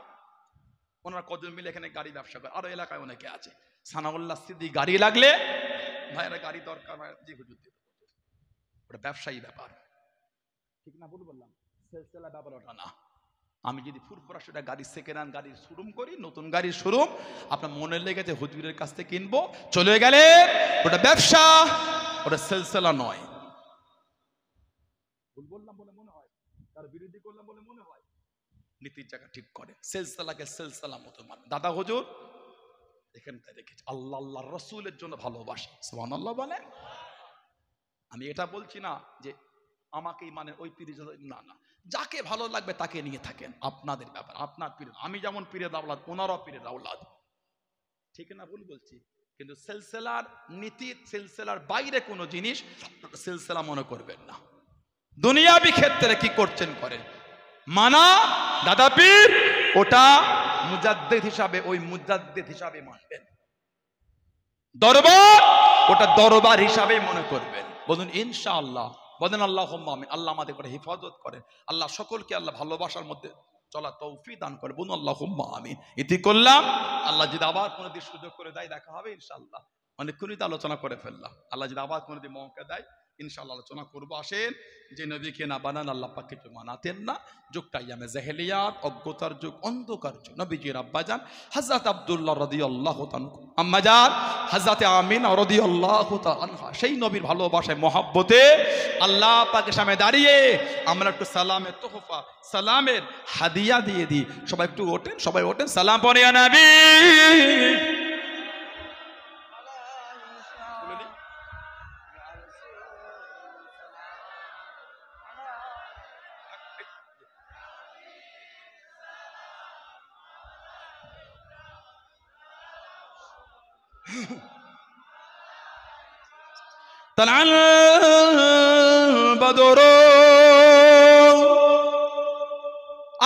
B: ওনারা কজন মিলে এখানে গাড়ি ব্যবসা করে, আরো এলাকায় অনেকে আছে। সানাউল্লাহ সিদ্দিকী গাড়ি লাগলে ভাইরা গাড়ি দরকার হয় জি হুজুর দিতে, ওটা ব্যবসায়ী ব্যাপার। ঠিক না ভুল বললাম? সেলসেলা ব্যাপার ওটা না। আমি যদি ফুরফুরা সেটা গাড়ি সেকেন্ড হ্যান্ড গাড়ির শোরুম করি, নতুন গাড়ির শোরুম, আপনার মনে লেগেছে হুজুরের কাছ থেকে কিনবো, চলে গেলে ওটা ব্যবসা, ওটা সেলসেলা নয়। ভুল বললাম বলে মনে হয়, তার বিরোধী করলাম বলে মনে হয়? নীতির জায়গা ঠিক করে, সেলসেলাকে সেলসেলা মতো মানে। দাদা হুজুর এখানটায় রেখেছে আল্লাহ আল্লাহ রসুলের জন্য ভালোবাসে, সুবহানাল্লাহ বলেন। আমি এটা বলছি না যে আমাকেই মানে ওই পীর, না না, যাকে ভালো লাগবে তাকে নিয়ে থাকেন, আপনাদের ব্যাপার, আপনার পীর। আমি যেমন পীরের আওলাদ, ওনারাও পীরের আওলাদ। ঠিক না ভুল বলছি? কিন্তু সেলসেলার নীতি, সেলসেলার বাইরে কোনো জিনিস সেলসেলা মনে করবেন না। দুনিয়াবি ক্ষেত্রে কি করছেন করেন, মানা দাদা পীর ওটা মুজাদ্দিদ হিসাবে, ওই মুজাদ্দিদ হিসাবে মানবেন। দরবার ওটা দরবার হিসাবেই মনে করবেন। বলুন ইনশাআল্লাহ, বলেন আল্লাহুম্মা আমিন। আল্লাহ আমাদের করে হেফাজত করেন, আল্লাহ সকলকে আল্লাহ ভালোবাসার মধ্যে চলা তৌফিক দান করে, বলুন আল্লাহুম্মা আমিন। ইতি করলাম, আল্লাহ যদি আবার কোনোদিন সুযোগ করে দেয় দেখা হবে ইনশাআল্লাহ। অনেকক্ষণই তো আলোচনা করে ফেললাম, আল্লাহ যদি আবার কোনোদিন মৌকা দেয় ইনশাআল্লাহ আলোচনা করবো। আসেন, যে নবীকে না বানান আল্লাহ পাক কিছু মানাতেন না, যুগটা ইয়ামে জাহেলিয়াত, অজ্ঞতার যুগ, অন্ধকার যুগ। নবীজির আব্বাজান হযরত আব্দুল্লাহ রাদিয়াল্লাহু তাআলা, আম্মাজান হযরত আমিনা রাদিয়াল্লাহু তাআলা আনহা, সেই নবীর ভালোবাসায় মহব্বতে আল্লাহ পাকের সামনে দাঁড়িয়ে আমরা একটু সালামের তোহফা, সালামের হাদিয়া দিয়ে দিই। সবাই একটু ওঠেন, সবাই ওঠেন, সালাম পড়ে ইয়া নবী। طلع البدر